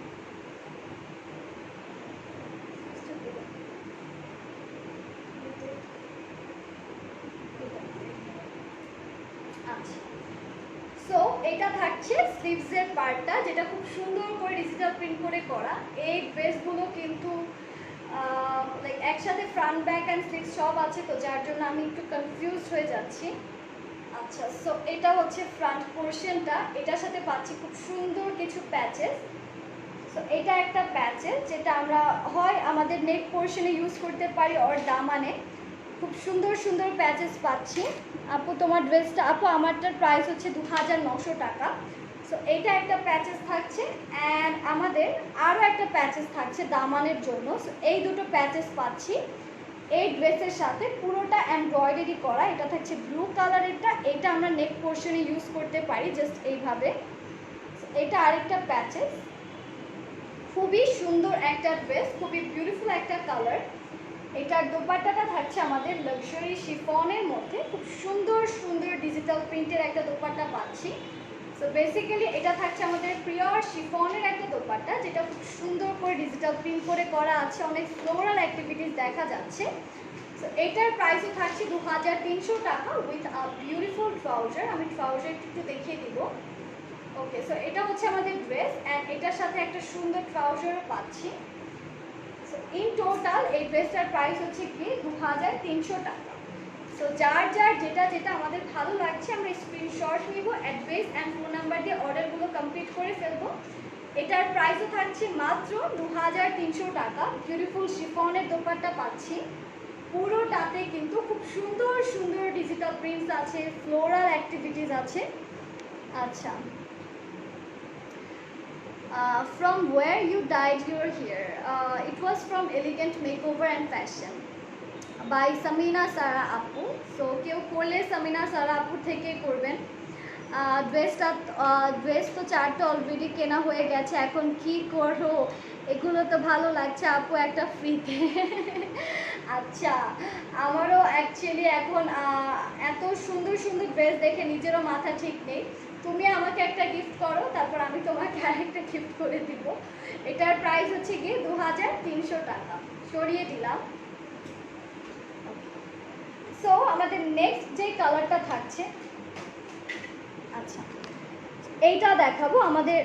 আচ্ছা, সো এটা থাকছে স্লিভসের পার্টটা, যেটা খুব সুন্দর করে ডিজিটাল প্রিন্ট করে করা। এই ড্রেসগুলো কিন্তু লাইক একসাথে ফ্রন্ট ব্যাক অ্যান্ড স্লিভস সব আছে, তো যার জন্য আমি একটু কনফিউজড হয়ে যাচ্ছি। আচ্ছা, সো এটা হচ্ছে ফ্রন্ট পোর্শনটা, এটার সাথে পাচ্ছি খুব সুন্দর কিছু প্যাচেস। সো এটা একটা প্যাচেস যেটা আমরা হয় আমাদের নেক পোর্শনে ইউজ করতে পারি ওর দামানে। খুব সুন্দর সুন্দর প্যাচেস পাচ্ছি। আপু তোমার ড্রেসটা, আপু আমারটার প্রাইস হচ্ছে 2900 টাকা। সো এইটা একটা প্যাচেস থাকছে অ্যান্ড আমাদের আরও একটা প্যাচেস থাকছে দামানের জন্য। সো এই দুটো প্যাচেস পাচ্ছি এই ড্রেসের সাথে, পুরোটা এমব্রয়ডারি করা। এটা থাকছে ব্লু কালারেরটা, এটা আমরা নেক পোর্শনে ইউজ করতে পারি জাস্ট এইভাবে। এটা আরেকটা প্যাচেস, খুবই সুন্দর একটা ড্রেস, খুবই বিউটিফুল একটা কালার। এটার দোপাট্টাটা থাকছে আমাদের লাক্সারি শিফনের মধ্যে, খুব সুন্দর সুন্দর ডিজিটাল প্রিন্টের একটা দোপাট্টা পাচ্ছি। সো বেসিক্যালি এটা থাকছে আমাদের পিওর শিফনের একটা দোপাট্টা, যেটা খুব সুন্দর করে ডিজিটাল প্রিন্ট করে করা আছে, অনেক ফ্লোরাল অ্যাক্টিভিটিস দেখা যাচ্ছে। সো এটার প্রাইসও থাকছে 2300 টাকা উইথ আ বিউটিফুল ট্রাউজার। আমি ট্রাউজার একটু দেখিয়ে দিব। ওকে, সো এটা হচ্ছে আমাদের ড্রেস অ্যান্ড এটার সাথে একটা সুন্দর ট্রাউজারও পাচ্ছি। সো ইন টোটাল এই ড্রেসটার প্রাইস হচ্ছে কি 2300 টাকা। সো যার যার যেটা যেটা আমাদের ভালো লাগছে আমরা স্ক্রিনশট নিব, অ্যাড্রেস অ্যান্ড ফোন নাম্বার দিয়ে অর্ডারগুলো কমপ্লিট করে ফেলবো। এটার প্রাইসও থাকছে মাত্র 2300 টাকা। বিউটিফুল শিফনের দোপাট্টা পাচ্ছি, পুরোটাতে কিন্তু খুব সুন্দর সুন্দর ডিজিটাল প্রিন্টস আছে, ফ্লোরাল অ্যাক্টিভিটিস আছে। আচ্ছা, from where you dyed your hair? It was from Elegant Makeover and Fashion by Samina Sara আপু। সো কেউ করলে সামিনা সারা আপুর থেকে করবেন। ড্রেস তো চারটে অলরেডি কেনা হয়ে গেছে, এখন কি করো? এগুলো তো ভালো লাগছে আপু, একটা ফ্রিতে। আচ্ছা, আমারও অ্যাকচুয়ালি এখন এত সুন্দর সুন্দর ড্রেস দেখে নিজেরও মাথা ঠিক নেই। তুমি আমাকে একটা গিফট করো, তারপর আমি তোমাকে আরেকটা গিফট করে দিব। এটার প্রাইস হচ্ছে গিয়ে 2300 টাকা। সরিয়ে দিলাম। সো আমাদের নেক্সট যে কালারটা থাকছে, আচ্ছা এইটা দেখাবো। আমাদের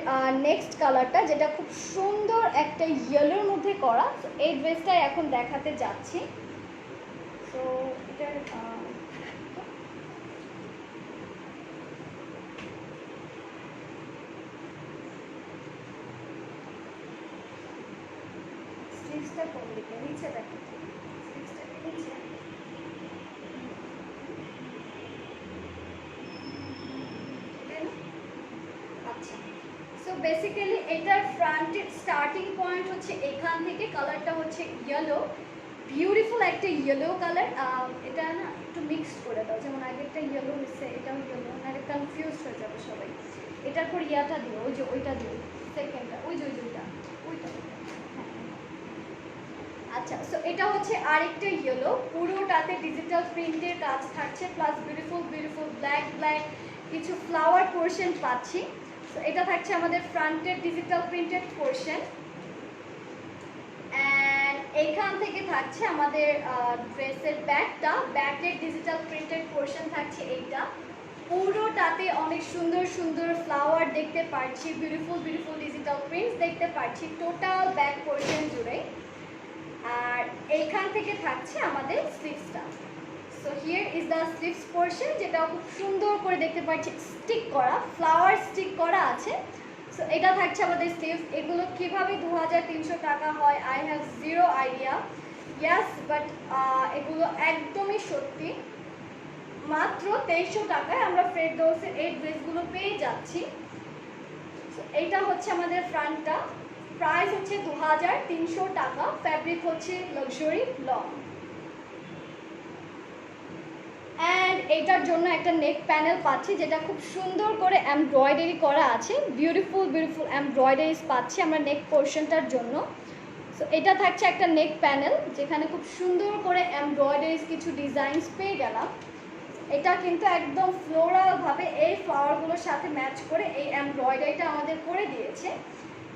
নেক্সট কালারটা যেটা খুব সুন্দর একটা ইয়েলোর মধ্যে করা, এই ড্রেসটাই এখন দেখাতে যাচ্ছি। সো এটার স্লিভসটা কোন দিকে? নিচে দেখো, স্লিভসটা নিচে। আচ্ছা, সো বেসিক্যালি এটার ফ্রন্টের স্টার্টিং পয়েন্ট হচ্ছে এখান থেকে। কালারটা হচ্ছে ইয়েলো, বিউটিফুল একটা ইয়েলো কালার। এটা না একটু মিক্সড করে দাও, যেমন আগেরটা ইয়েলো হচ্ছে এটাও ইয়েলো, নাহলে কনফিউজ হয়ে যাবে সবাই। এটার পর ইয়াটা দিও, ওই যে ওইটা দিও, সেকেন্ডটা ওই যে ওইটা ওইটা। আচ্ছা, সো এটা হচ্ছে আরেকটা ইয়েলো, পুরোটাতে ডিজিটাল প্রিন্টের কাজ থাকছে, plus beautiful beautiful black black কিছু ফ্লাওয়ার পোর্শন পাচ্ছি। সো এটা থাকছে আমাদের ফ্রন্টের ডিজিটাল প্রিন্টেড পোর্শন, অ্যান্ড এইখান থেকে থাকছে আমাদের ড্রেসের ব্যাকটা, ব্যাকের ডিজিটাল প্রিন্টেড পোর্শন থাকছে এইটা। পুরোটাতে অনেক সুন্দর সুন্দর ফ্লাওয়ার দেখতে পাচ্ছি, বিউটিফুল বিউটিফুল ডিজিটাল প্রিন্টস দেখতে পাচ্ছি টোটাল ব্যাক পোর্শন জুড়ে। আর এইখান থেকে থাকছে আমাদের স্লিভসটা। So here is the sleeves portion, যেটা খুব সুন্দর করে দেখতে পাচ্ছি স্টিক করা, ফ্লাওয়ার স্টিক করা আছে। সো এটা থাকছে আমাদের স্লিভস। এগুলো কীভাবে 2300 টাকা হয়, I have zero idea. Yes, but এগুলো একদমই সত্যি। মাত্র 2300 টাকায় আমরা ফেরদৌসের এই ড্রেসগুলো পেয়ে যাচ্ছি। সো এইটা হচ্ছে আমাদের ফ্রন্টটা, প্রাইস হচ্ছে 2300 টাকা, ফ্যাব্রিক হচ্ছে লাক্সারি লং। অ্যান্ড এইটার জন্য একটা নেক প্যানেল পাচ্ছি, যেটা খুব সুন্দর করে এমব্রয়ডারি করা আছে, বিউটিফুল বিউটিফুল এমব্রয়ডারিজ পাচ্ছি আমরা নেক পোর্শনটার জন্য। সো এটা থাকছে একটা নেক প্যানেল, যেখানে খুব সুন্দর করে এমব্রয়ডারিজ কিছু ডিজাইনস পেয়ে গেলাম। এটা কিন্তু একদম ফ্লোরালভাবে এই ফ্লাওয়ারগুলোর সাথে ম্যাচ করে এই এমব্রয়ডারিটা আমাদের করে দিয়েছে।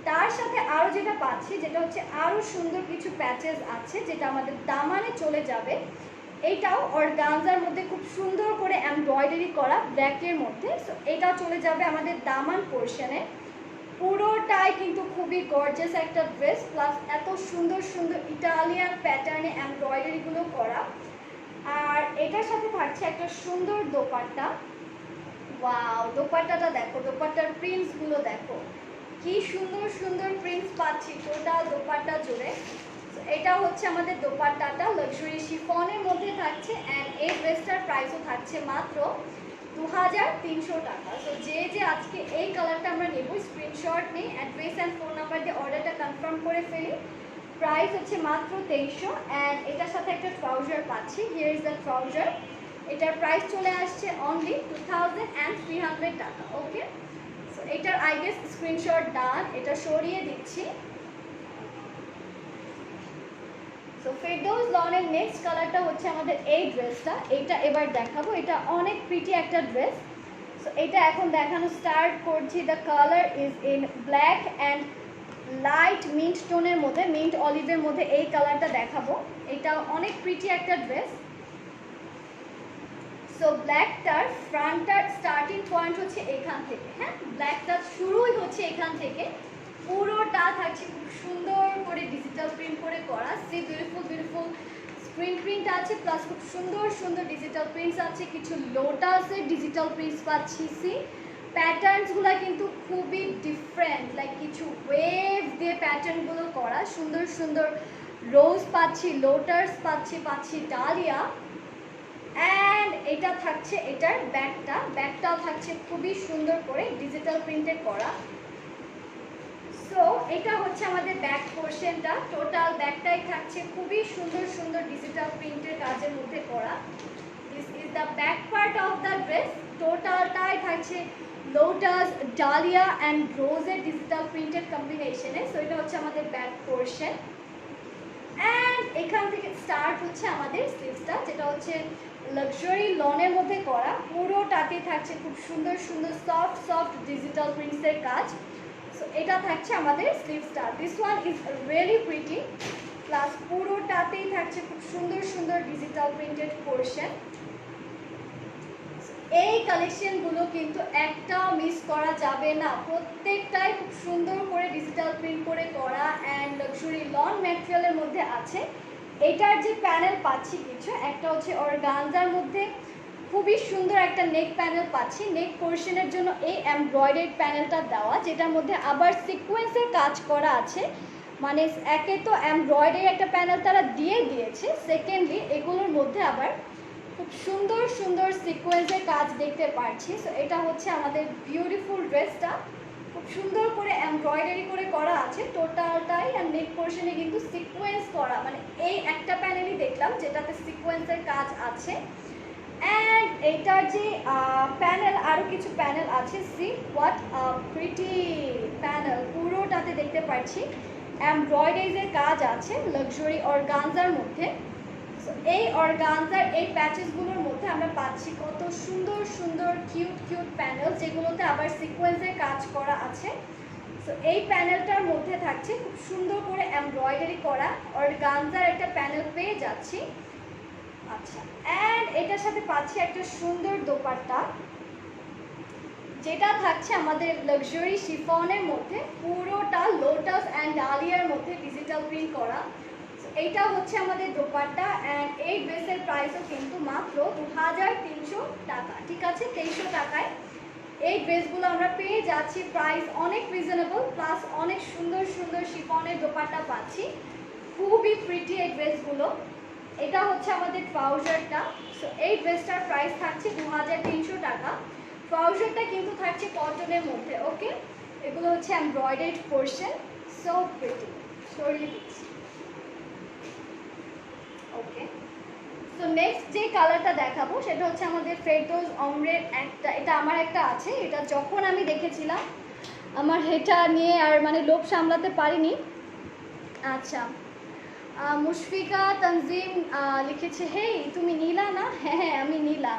তার সাথে আরও যেটা পাচ্ছি, যেটা হচ্ছে আরও সুন্দর কিছু প্যাচেস আছে, যেটা আমাদের দামানে চলে যাবে। এইটাও অর্গানজার মধ্যে খুব সুন্দর করে এমব্রয়ডারি করা ব্ল্যাকের মধ্যে। সো এটাও চলে যাবে আমাদের দামান পোর্শনে। পুরোটাই কিন্তু খুবই গর্জিয়াস একটা ড্রেস, প্লাস এত সুন্দর সুন্দর ইটালিয়ান প্যাটার্নে এমব্রয়ডারিগুলো করা। আর এটার সাথে থাকছে একটা সুন্দর দোপাট্টা। ওয়াও, দোপাট্টাটা দেখো, দোপাট্টার প্রিন্টসগুলো দেখো, কি সুন্দর সুন্দর প্রিন্টস পাচ্ছি টোটাল দোপাট্টা জুড়ে। এটা হচ্ছে আমাদের দোপাট্টাটা, লাক্সারি শিফনের মধ্যে থাকছে, অ্যান্ড এই ড্রেসটার প্রাইসও থাকছে মাত্র 2300 টাকা। সো যে যে আজকে এই কালারটা আমরা নেব, স্ক্রিনশট নিই, অ্যাড্রেস অ্যান্ড ফোন নাম্বার দিয়ে অর্ডারটা কনফার্ম করে ফেলি। প্রাইস হচ্ছে মাত্র 2300, অ্যান্ড এটার সাথে একটা ট্রাউজার পাচ্ছি। Here is the trouser. এটার প্রাইস চলে আসছে অনলি 2300 টাকা। ওকে, সো এটার আই গেস স্ক্রিনশট ডান, এটা সরিয়ে দিচ্ছি। সো ফেরদৌস লনের নেক্সট কালারটা হচ্ছে আমাদের এই ড্রেসটা। এইটা এবার দেখাবো, এটা অনেক প্রিটি একটা ড্রেস। সো এটা এখন দেখানো স্টার্ট করছি। The colour is in black and light mint টোনের মধ্যে, মিন্ট অলিভের মধ্যে এই কালারটা দেখাবো। এটা অনেক প্রিটি একটা ড্রেস। সো ব্ল্যাকটার ফ্রন্টটার স্টার্টিং পয়েন্ট হচ্ছে এখান থেকে, হ্যাঁ ব্ল্যাকটা শুরুই হচ্ছে এখান থেকে, পুরোটা থাকছে খুব সুন্দর করে ডিজিটাল প্রিন্ট করে করা। C beautiful beautiful screen print আছে, প্লাস খুব সুন্দর সুন্দর ডিজিটাল প্রিন্টস আছে, কিছু লোটাসের ডিজিটাল প্রিন্টস পাচ্ছি। সি প্যাটার্নসগুলো কিন্তু খুবই ডিফারেন্ট, লাইক কিছু ওয়েভ দিয়ে প্যাটার্নগুলো করা, সুন্দর সুন্দর রোজ পাচ্ছি, লোটাস পাচ্ছি ডালিয়া। অ্যান্ড এটা থাকছে এটার ব্যাকটাও থাকছে খুবই সুন্দর করে ডিজিটাল প্রিন্টেড করা। সো এটা হচ্ছে আমাদের ব্যাক পোর্শনটা, টোটাল ব্যাকটাই থাকছে খুবই সুন্দর সুন্দর ডিজিটাল প্রিন্টের কাজের মধ্যে করা। This is the back part of the dress, টোটালটাই থাকছে লোটাস, ডালিয়া অ্যান্ড রোজের ডিজিটাল প্রিন্টেড কম্বিনেশনে। সো এটা হচ্ছে আমাদের ব্যাক পোর্শন। অ্যান্ড এখান থেকে স্টার্ট হচ্ছে আমাদের স্লিভসটা, যেটা হচ্ছে লাক্সারি লনের মধ্যে করা, পুরোটাতে থাকছে খুব সুন্দর সুন্দর সফট সফট ডিজিটাল প্রিন্টসের কাজ। সো এটা থাকছে আমাদের স্লিভসটা, this one is really pretty, plus পুরোটাতেই থাকছে খুব সুন্দর সুন্দর ডিজিটাল প্রিন্টেড পোর্শন। এই কালেকশনগুলো কিন্তু একটাও মিস করা যাবে না, প্রত্যেকটাই খুব সুন্দর করে ডিজিটাল প্রিন্ট করে করা অ্যান্ড লাক্সারি লন ম্যাটেরিয়ালের মধ্যে আছে। এটার যে প্যানেল পাচ্ছি কিছু, একটা হচ্ছে অর্গানজার মধ্যে খুবই সুন্দর একটা নেক প্যানেল পাচ্ছি, নেক পোর্শনের জন্য এই এমব্রয়ডারি প্যানেলটা দেওয়া, যেটার মধ্যে আবার সিকোয়েন্সের কাজ করা আছে। মানে একে তো এমব্রয়ডারি একটা প্যানেল তারা দিয়েছে, সেকেন্ডলি এগুলোর মধ্যে আবার খুব সুন্দর সুন্দর সিকোয়েন্সের কাজ দেখতে পাচ্ছি। সো এটা হচ্ছে আমাদের বিউটিফুল ড্রেসটা, খুব সুন্দর করে এমব্রয়ডারি করে করা আছে টোটালটাই, আর নেক পোর্শনে কিন্তু সিকোয়েন্স করা, মানে এই একটা প্যানেলই দেখলাম যেটাতে সিকোয়েন্সের কাজ আছে। অ্যান্ড এইটার যে প্যানেল, আরও কিছু প্যানেল আছে, সি হোয়াট প্রিটি প্যানেল, পুরোটাতে দেখতে পাচ্ছি এমব্রয়ডারিজের কাজ আছে লাক্সারি অর্গানজার মধ্যে। এই অর্গানজার এই প্যাচেসগুলোর মধ্যে আমরা পাচ্ছি কত সুন্দর সুন্দর কিউট প্যানেল, যেগুলোতে আবার সিকোয়েন্সের কাজ করা আছে। সো এই প্যানেলটার মধ্যে থাকছে খুব সুন্দর করে এমব্রয়ডারি করা অর্গানজার একটা প্যানেল পেয়ে যাচ্ছি। আচ্ছা, অ্যান্ড এটার সাথে পাচ্ছি একটা সুন্দর দোপাট্টা, যেটা থাকছে আমাদের লাক্সারি শিফনের মধ্যে, পুরোটা লোটাস অ্যান্ড ডালিয়ার মধ্যে ডিজিটাল প্রিন্ট করা। এইটা হচ্ছে আমাদের দোপাট্টা, অ্যান্ড এই ড্রেসের প্রাইসও কিন্তু মাত্র 2300 টাকা, ঠিক আছে 2300 টাকায় এই ড্রেসগুলো আমরা পেয়ে যাচ্ছি। প্রাইস অনেক রিজনেবল, প্লাস অনেক সুন্দর সুন্দর শিফনের দোপাট্টা পাচ্ছি, খুবই প্রিটি এই ড্রেসগুলো। এটা হচ্ছে আমাদের ট্রাউজারটা। সো এই ড্রেসটার প্রাইস থাকছে 2300 টাকা। ট্রাউজারটা কিন্তু থাকছে কটনের মধ্যে, ওকে। এগুলো হচ্ছে এমব্রয়ডারি পোর্শন, সো প্রিটি, সরিয়ে দিচ্ছি, ওকে। সো নেক্সট যে কালারটা দেখাবো সেটা হচ্ছে আমাদের ফেরদৌস অমরের একটা, এটা আমার একটা আছে, এটা যখন আমি দেখেছিলাম আমার এটা নিয়ে আর মানে লোভ সামলাতে পারিনি। আচ্ছা, মুশফিকা তানজিম লিখেছে, হেই তুমি নীলা না? হ্যাঁ আমি নীলা।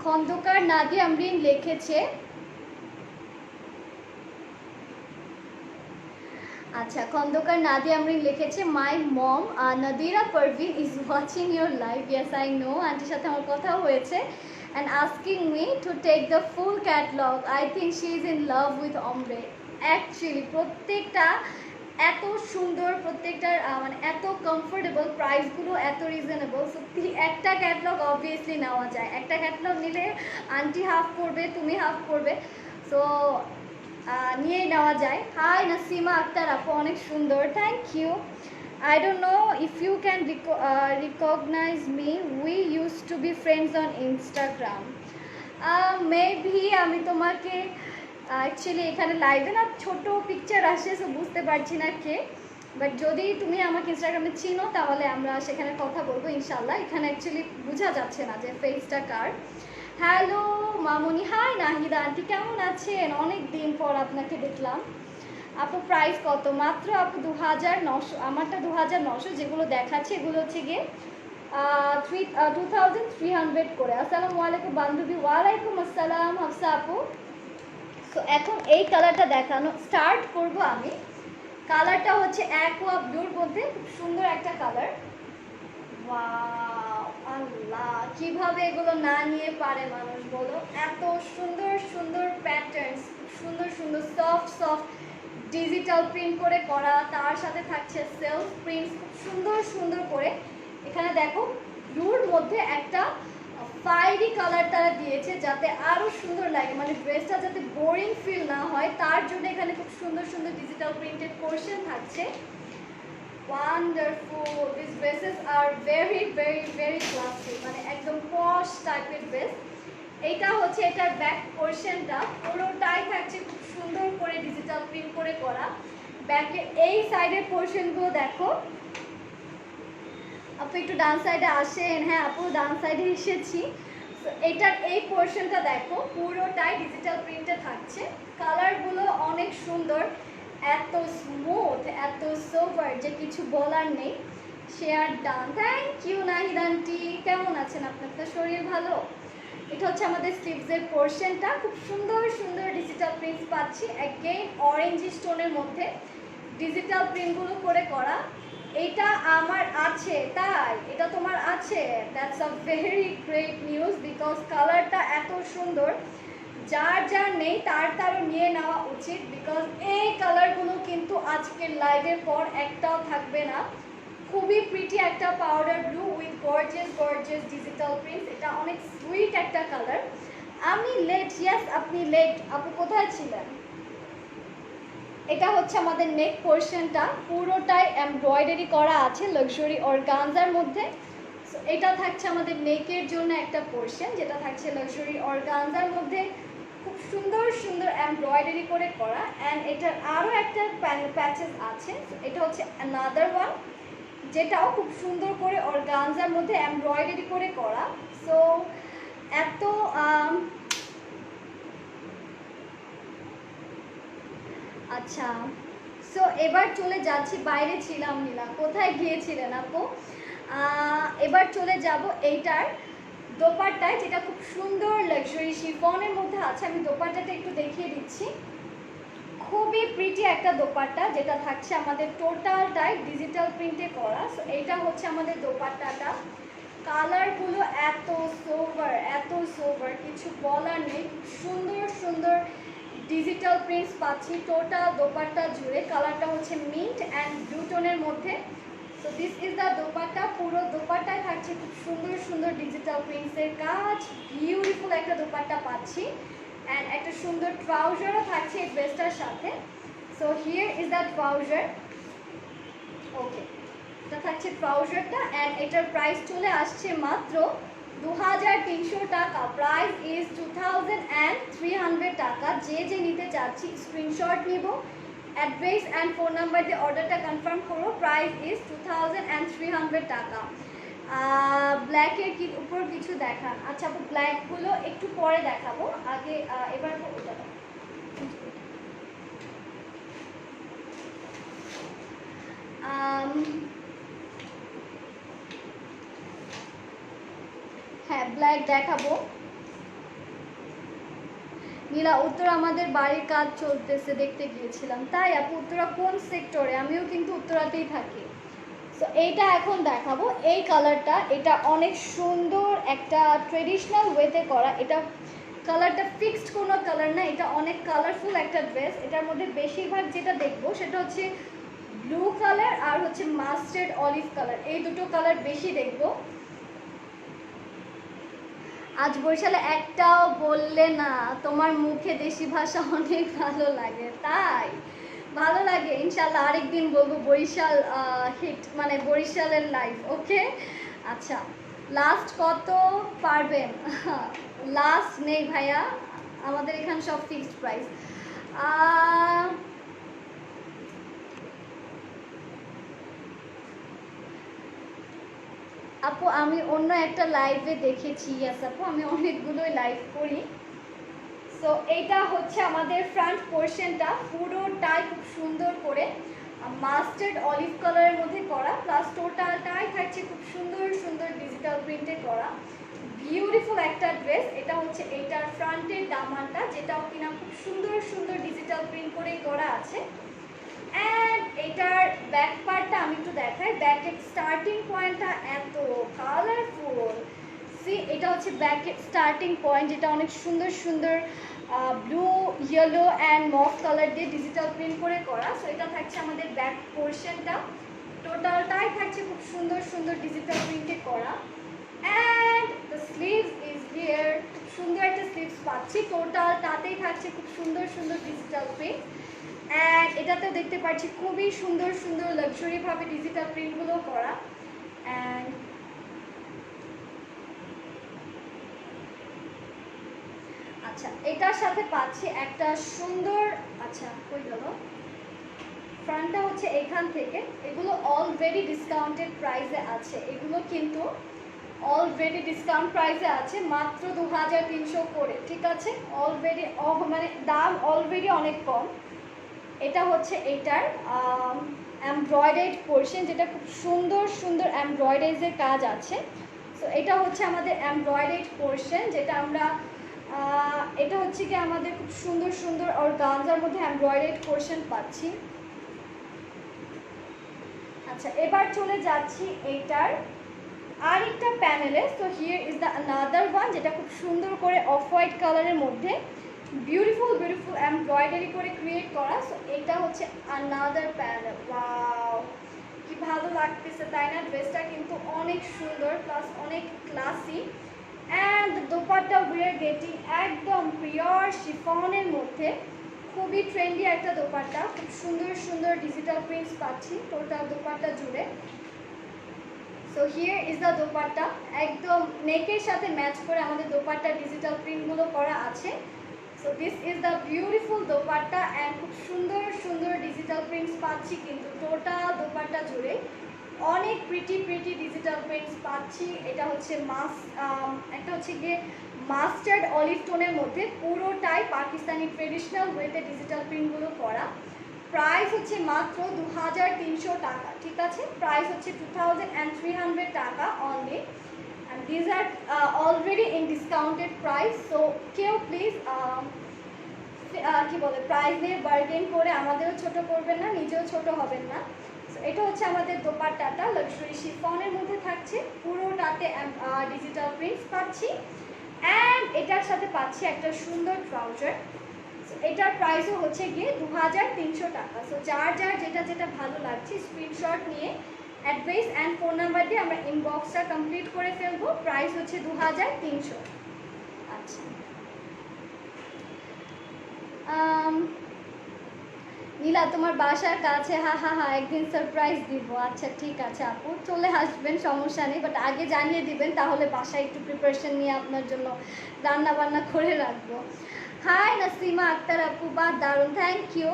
খন্দকার নাদিয়া আমরিন লিখেছে, আচ্ছা খন্দকার নাদিয়া আমরিন লিখেছে, my mom Nadira Parvin is watching your live. Yes I know, আন্টির সাথে আমার কথা হয়েছে, and asking me to take the full catalog. I think she is in love with ombre. Actually প্রত্যেকটা এত সুন্দর, প্রত্যেকটার মানে এত কমফোর্টেবল, প্রাইসগুলো এত রিজনেবল, সত্যি একটা ক্যাটলগ অবভিয়াসলি নেওয়া যায়, একটা ক্যাটলগ নিলে আন্টি হাফ করবে, তুমি হাফ করবে, সো নিয়েই নেওয়া যায়। হাই নাসিমা আক্তার আপু, অনেক সুন্দর, thank you. I don't know if you can recognize me. We used to be friends on Instagram. Maybe আমি তোমাকে অ্যাকচুয়ালি এখানে লাইভে না ছোট পিকচার আসে, সো বুঝতে পারছি না কে, বাট যদি তুমি আমাকে ইনস্টাগ্রামে চিনো তাহলে আমরা সেখানে কথা বলবো ইনশাল্লাহ। এখানে অ্যাকচুয়ালি বোঝা যাচ্ছে না যে ফেসটা কার। হ্যালো মামুনি, হাই নাহিদা আন্টি, কেমন আছেন? অনেক দিন পর আপনাকে দেখলাম। আপু প্রাইস কত? মাত্র আপু 2900, আমারটা 2900, যেগুলো দেখাচ্ছে এগুলো হচ্ছে গিয়ে 2300 করে। আসসালামু আলাইকুম বান্ধবী। ওয়ালাইকুম আসসালাম হাফসা আপু। সো এখন এই কালারটা দেখানো স্টার্ট করব আমি। কালারটা হচ্ছে অ্যাকোয়া ব্লুর মধ্যে, খুব সুন্দর একটা কালার। ওয়াও, আল্লাহ, কিভাবে এগুলো না নিয়ে পারে মানুষ বলো? এত সুন্দর সুন্দর প্যাটার্নস, সুন্দর সুন্দর সফট সফট ডিজিটাল প্রিন্ট করে করা, তার সাথে থাকছে সেলফ প্রিন্ট, খুব সুন্দর সুন্দর করে। এখানে দেখো ব্লুর মধ্যে একটা ফায়ারি কালার তারা দিয়েছে যাতে আরও সুন্দর লাগে, মানে ড্রেসটা যাতে বোরিং ফিল না হয় তার জন্য এখানে খুব সুন্দর সুন্দর ডিজিটাল প্রিন্টেড পোর্শন থাকছে। Wonderful, this dresses are very very very classy, মানে একদম পশ টাইপের ড্রেস। এইটা হচ্ছে এটার ব্যাক পোর্শনটা, পুরোটাই থাকছে খুব সুন্দর করে ডিজিটাল প্রিন্ট করে করা। ব্যাকের এই সাইডের পোর্শনগুলো দেখো। আপু একটু ডান সাইডে আসেন। হ্যাঁ আপু ডান সাইডে এসেছি। এটার এই পোর্শনটা দেখো, পুরোটাই ডিজিটাল প্রিন্টে থাকছে। কালারগুলো অনেক সুন্দর, এত স্মুথ, এত সোভার যে কিছু বলার নেই। Share done, thank you Nahid aunty. কেমন আছেন? আপনার তো শরীর ভালো? এটা হচ্ছে আমাদের স্লিভসের পোর্শনটা, খুব সুন্দর সুন্দর ডিজিটাল প্রিন্টস পাচ্ছি। অ্যাগেইন অরেঞ্জ স্টোনের মধ্যে ডিজিটাল প্রিন্টগুলো করে করা। এটা আমার আছে, তাই এটা তোমার আছে, that's a very great news, because কালারটা এত সুন্দর, যার যার নেই তারও নিয়ে নেওয়া উচিত, বিকজ এই কালারগুলো কিন্তু আজকের লাইভের পর একটাও থাকবে না। খুবই প্রিটি একটা powder blue with gorgeous gorgeous digital print. এটা অনেক সুইট একটা কালার। আমি লেট, ইয়েস আপনি লেট। আপু কোথায় ছিলেন? এটা হচ্ছে আমাদের নেক পোর্শনটা, পুরোটাই এমব্রয়ডারি করা আছে লাক্সারি অর্গানজার মধ্যে। এটা থাকছে আমাদের নেকের জন্য একটা পোর্শন, যেটা থাকছে লাক্সারি অর্গানজার মধ্যে, খুব সুন্দর সুন্দর এমব্রয়ডারি করে করা। অ্যান্ড এটার আরও একটা প্যাচেস আছে, এটা হচ্ছে অ্যানাদার ওয়ান, যেটাও খুব সুন্দর করে অর্গানজার মধ্যে এমব্রয়ডারি করে করা। সো এত আচ্ছা, সো এবার চলে যাচ্ছি, বাইরে ছিলাম নীলা, কোথায় গিয়েছিলেন আপু? এবার চলে যাব এইটার দোপাট্টায়, যেটা খুব সুন্দর লাক্সারি শিফনের মধ্যে আছে। আমি দোপাট্টাটা একটু দেখিয়ে দিচ্ছি। খুবই প্রিটি একটা দোপাট্টা, যেটা থাকছে আমাদের টোটালটাই ডিজিটাল প্রিন্টে করা। সো এইটা হচ্ছে আমাদের দোপাট্টাটা। কালারগুলো এত সোভার, কিছু বলার নেই। খুব সুন্দর সুন্দর ডিজিটাল প্রিন্টস পাচ্ছি টোটাল দোপাট্টা জুড়ে। কালারটা হচ্ছে মিন্ট অ্যান্ড ব্লু টোনের মধ্যে। So this is the dupatta. পুরো দোপাট্টায় থাকছে খুব সুন্দর সুন্দর ডিজিটাল প্রিন্টসের কাজ। বিউটিফুল একটা দোপাট্টা পাচ্ছি, অ্যান্ড একটা সুন্দর ট্রাউজারও থাকছে এই ড্রেসটার সাথে। So here is the trouser. Okay, এটা থাকছে ট্রাউজারটা, অ্যান্ড এটার প্রাইস চলে আসছে মাত্র 2300 টাকা। প্রাইস ইজ 2300 টাকা। যে যে নিতে চাচ্ছি স্ক্রিনশট নিব, অ্যাড্রেস অ্যান্ড ফোন নাম্বার দিয়ে অর্ডারটা কনফার্ম করো। প্রাইস ইজ 2300 টাকা। ব্ল্যাকের কি উপর কিছু দেখান? আচ্ছা, ব্ল্যাকগুলো একটু পরে দেখাবো, আগে এবার ওটা হ্যাঁ ব্ল্যাক দেখাবো। নীলা, উত্তর আমাদের বাড়ির কাজ চলতেছে, দেখতে গিয়েছিলাম। তাই আপু, উত্তরা কোন সেক্টরে? আমিও কিন্তু উত্তরাতেই থাকি। সো এইটা এখন দেখাবো, এই কালারটা, এটা অনেক সুন্দর একটা ট্রেডিশনাল ওয়েতে করা। এটা কালারটা ফিক্সড কোনো কালার না, এটা অনেক কালারফুল একটা ড্রেস। এটার মধ্যে বেশিরভাগ যেটা দেখবো সেটা হচ্ছে ব্লু কালার আর হচ্ছে মাস্টার্ড অলিভ কালার, এই দুটো কালার বেশি দেখবো। আজ বরিশালে একটাও বললে না, তোমার মুখে দেশি ভাষা অনেক ভালো লাগে। তাই ভালো লাগে, ইনশাল্লাহ আরেকদিন বলবো বরিশাল হিট, মানে বরিশালের লাইফ। ওকে আচ্ছা, লাস্ট কত পারবেন? লাস্ট নেই ভাইয়া, আমাদের এখানে সব ফিক্সড প্রাইস। আপু আমি অন্য একটা লাইভে দেখেছি। ইয়াস আপু, আমি অনেকগুলোই লাইভ করি। সো এইটা হচ্ছে আমাদের ফ্রন্ট পোর্শনটা, পুরোটাই খুব সুন্দর করে মাস্টার্ড অলিভ কালারের মধ্যে করা, প্লাস টোটালটাই থাকছে খুব সুন্দর সুন্দর ডিজিটাল প্রিন্টে করা। বিউটিফুল একটা ড্রেস। এটা হচ্ছে এইটার ফ্রন্টের দামানটা, যেটাও কিনা খুব সুন্দর সুন্দর ডিজিটাল প্রিন্ট করে করা আছে। অ্যান্ড এটার ব্যাক পার্টটা আমি একটু দেখাই। ব্যাকের স্টার্টিং পয়েন্টটা এত কালারফুল। সি, এটা হচ্ছে ব্যাকের স্টার্টিং পয়েন্ট, যেটা অনেক সুন্দর সুন্দর ব্লু, ইয়েলো অ্যান্ড মফ কালার দিয়ে ডিজিটাল প্রিন্ট করে করা। সো এটা থাকছে আমাদের ব্যাক পোর্শনটা, টোটালটাই থাকছে খুব সুন্দর সুন্দর ডিজিটাল প্রিন্টে করা। And the sleeves is here, খুব সুন্দর একটা স্লিভস পাচ্ছি, টোটালটাতেই থাকছে খুব সুন্দর সুন্দর ডিজিটাল প্রিন্ট। অ্যান্ড এটাতেও দেখতে পাচ্ছি খুবই সুন্দর সুন্দর লাক্সারিভাবে ডিজিটাল প্রিন্টগুলো করা। অ্যান্ড আচ্ছা, এটার সাথে পাচ্ছি একটা সুন্দর, আচ্ছা কই গেল, ফ্রন্টটা হচ্ছে এখান থেকে। এগুলো অলরেডি ডিসকাউন্টেড প্রাইসে আছে, এগুলো কিন্তু অলরেডি ডিসকাউন্ট প্রাইসে আছে, মাত্র 2300 করে, ঠিক আছে? অলরেডি মানে দাম অলরেডি অনেক কম। এটা হচ্ছে এটার এমব্রয়ডারিড পোর্শন, যেটা খুব সুন্দর সুন্দর এমব্রয়ডারিজের কাজ আছে। সো এটা হচ্ছে আমাদের এমব্রয়ডারিড পোর্শন, যেটা আমরা এটা হচ্ছে কি আমাদের খুব সুন্দর সুন্দর অর্গানজার মধ্যে এমব্রয়ডারিড পোর্শন পাচ্ছি। আচ্ছা, এবার চলে যাচ্ছি এইটার আরেকটা প্যানেলে। So here is the another one, যেটা খুব সুন্দর করে অফ হোয়াইট কালারের মধ্যে বিউটিফুল বিউটিফুল এমব্রয়ডারি করে ক্রিয়েট করা। সো এটা হচ্ছে আনাদার প্যানেল। ওয়াও, কি ভালো লাগতেছে তাই না? ড্রেসটা কিন্তু অনেক সুন্দর প্লাস অনেক classy. And dupatta we are getting একদম পিওর শিফনের মধ্যে, খুবই ট্রেন্ডি একটা দোপাট্টা, খুব সুন্দর সুন্দর ডিজিটাল প্রিন্টস পাচ্ছি টোটাল দোপাট্টা জুড়ে। So here is the dupatta, একদম নেকের সাথে ম্যাচ করে আমাদের দোপাট্টা ডিজিটাল প্রিন্টগুলো করা আছে। So this is the beautiful dupatta and খুব সুন্দর সুন্দর ডিজিটাল প্রিন্টস পাচ্ছি কিন্তু টোটাল দোপাট্টা জুড়ে, অনেক প্রিটি প্রিটি ডিজিটাল প্রিন্টস পাচ্ছি। এটা হচ্ছে একটা হচ্ছে গিয়ে মাস্টার্ড অলিভ টোনের মধ্যে পুরোটাই পাকিস্তানি ট্রেডিশনাল ওয়েতে ডিজিটাল প্রিন্টগুলো করা। প্রাইস হচ্ছে মাত্র 2300 টাকা, ঠিক আছে? প্রাইস হচ্ছে 2300 টাকা only. And these are already in discounted price. So কেউ প্লিজ কি বলে প্রাইস নিয়ে বার্গেন করে আমাদেরও ছোট করবেন না, নিজেও ছোট হবেন না। এটা হচ্ছে আমাদের দোপাট্টাটা, লাক্সারি শিফনের মধ্যে থাকছে, পুরোটাতে ডিজিটাল প্রিন্টস পাচ্ছি। অ্যান্ড এটার সাথে পাচ্ছি একটা সুন্দর ট্রাউজার। এটার প্রাইসও হচ্ছে গিয়ে 2300 টাকা। সো যার যার যেটা যেটা ভালো লাগছে স্ক্রিনশট নিয়ে অ্যাড্রেস অ্যান্ড ফোন নাম্বার দিয়ে আমরা ইনবক্সটা কমপ্লিট করে ফেলবো। প্রাইস হচ্ছে 2300। আচ্ছা, নীলা তোমার বাসার কাছে, হা হা হা, একদিন সারপ্রাইজ দিব। আচ্ছা ঠিক আছে আপু, চলে আসবেন, সমস্যা নেই, বাট আগে জানিয়ে দিবেন, তাহলে বাসায় একটু প্রিপারেশন নিয়ে আপনার জন্য রান্না বান্না করে রাখবো। হাই নাসিমা আক্তার আপু, বা দারুণ, থ্যাংক ইউ।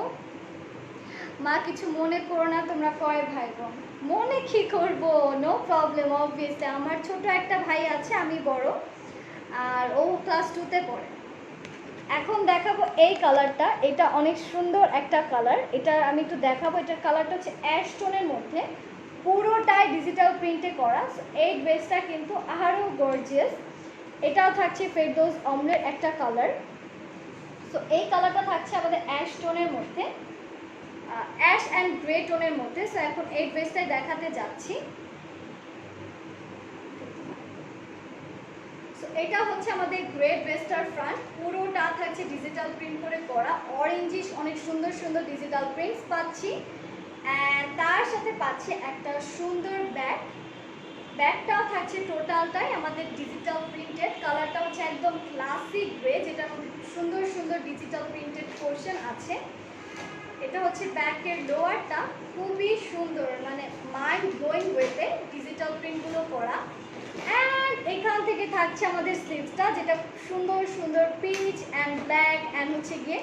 মা কিছু মনে করো না, তোমরা কয় ভাই বোন? মনে কি করব, নো প্রবলেম। অবভিয়াসলি আমার ছোট একটা ভাই আছে, আমি বড়, আর ও ক্লাস 2-তে পড়ে। এখন দেখাবো এই কালারটা, এটা অনেক সুন্দর একটা কালার, এটা আমি একটু দেখাবো। এটার কালারটা হচ্ছে অ্যাশ টোনের মধ্যে, পুরোটাই ডিজিটাল প্রিন্টে করা। এই ড্রেসটা কিন্তু আরও গর্জিয়াস। এটাও থাকছে ফেরদৌস অমলের একটা কালার। সো এই কালারটা থাকছে আমাদের অ্যাশ টোনের মধ্যে, অ্যাশ অ্যান্ড গ্রে টোনের মধ্যে। সো এখন এই ড্রেসটাই দেখাতে যাচ্ছি। এটা হচ্ছে আমাদের গ্রে ড্রেসটার ফ্রন্ট, পুরোটা থাকছে ডিজিটাল প্রিন্ট করে করা, অরেঞ্জিশ অনেক সুন্দর সুন্দর ডিজিটাল প্রিন্টস পাচ্ছি। অ্যান্ড তার সাথে পাচ্ছি একটা সুন্দর ব্যাগ। ব্যাগটাও থাকছে টোটালটাই আমাদের ডিজিটাল প্রিন্টেড। কালারটা হচ্ছে একদম ক্লাসিক গ্রে, যেটার মধ্যে খুব সুন্দর সুন্দর ডিজিটাল প্রিন্টেড পোর্শন আছে। এটা হচ্ছে ব্যাকের লোয়ারটা, খুবই সুন্দর, মানে মাইন্ড ব্লোয়িং ওয়েতে ডিজিটাল প্রিন্টগুলো করা। অ্যান্ড এখান থেকে থাকছে আমাদের স্লিভসটা, যেটা সুন্দর সুন্দর পিচ অ্যান্ড ব্ল্যাক অ্যান্ড হচ্ছে গিয়ে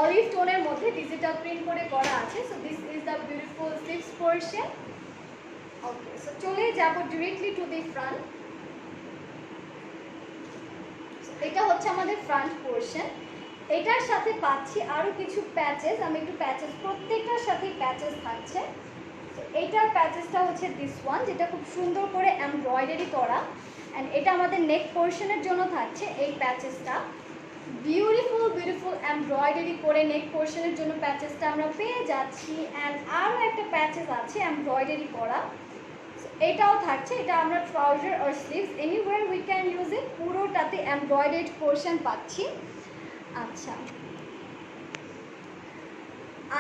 অলিভ টোনের মধ্যে ডিজিটাল প্রিন্ট করে করা আছে। So this is the beautiful sleeves portion. Okay, so চলে যাব ডিরেক্টলি টু দি ফ্রন্ট। এটা হচ্ছে আমাদের ফ্রন্ট পোর্শন। এটার সাথে পাচ্ছি আরও কিছু প্যাচেস, আমি একটু প্যাচেস, প্রত্যেকটার সাথেই প্যাচেস থাকছে। এইটার প্যাচেসটা হচ্ছে দিস ওয়ান, যেটা খুব সুন্দর করে এমব্রয়ডারি করা। অ্যান্ড এটা আমাদের নেক পোর্শনের জন্য থাকছে এই প্যাচেসটা। বিউটিফুল এমব্রয়ডারি করে নেক পোর্শনের জন্য প্যাচেসটা আমরা পেয়ে যাচ্ছি। অ্যান্ড আরও একটা প্যাচেস আছে এমব্রয়ডারি করা, এটাও থাকছে। এটা আমরা ট্রাউজার আর sleeves anywhere we can use it, পুরোটাতে এমব্রয়ডারি পোর্শন পাচ্ছি। আচ্ছা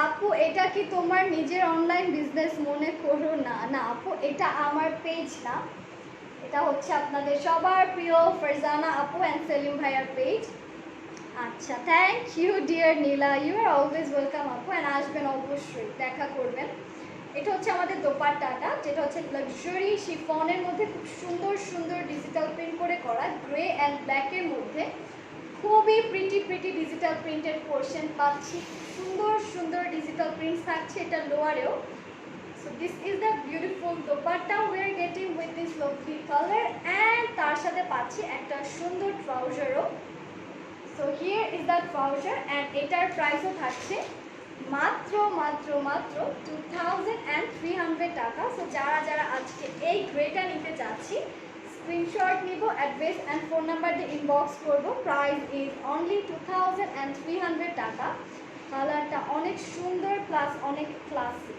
আপু, এটা কি তোমার নিজের অনলাইন বিজনেস মনে করো? না না আপু, এটা আমার পেজ না, এটা হচ্ছে আপনাদের সবার প্রিয় ফারজানা আপু অ্যান্ড সেলিম ভাইয়ার পেজ। আচ্ছা, thank you dear Nila, you are always welcome আপু, অ্যান্ড আসবেন অবশ্যই, দেখা করবেন। এটা হচ্ছে আমাদের দোপাট্টাটা, যেটা হচ্ছে লাক্সারি শিফনের মধ্যে খুব সুন্দর সুন্দর ডিজিটাল প্রিন্ট করে করা, গ্রে অ্যান্ড ব্ল্যাকের মধ্যে খুবই প্রিটি ডিজিটাল প্রিন্টেড পোর্শন পাচ্ছি। সুন্দর সুন্দর ডিজিটাল প্রিন্টস থাকছে এটা লোয়ারেও। So this is the beautiful dupatta we are getting with this lovely colour, and তার সাথে পাচ্ছি একটা সুন্দর ট্রাউজারও। So here is the trouser, and এটার প্রাইসও থাকছে মাত্র 2300 টাকা। সো যারা যারা আজকে এই গ্রেটা নিতে চাচ্ছি, স্ক্রিনশট নিব, অ্যাড্রেস অ্যান্ড ফোন নাম্বার দিয়ে ইনবক্স করবো। প্রাইস ইজ অনলি 2300 টাকা। কালারটা অনেক সুন্দর প্লাস অনেক ক্লাসি।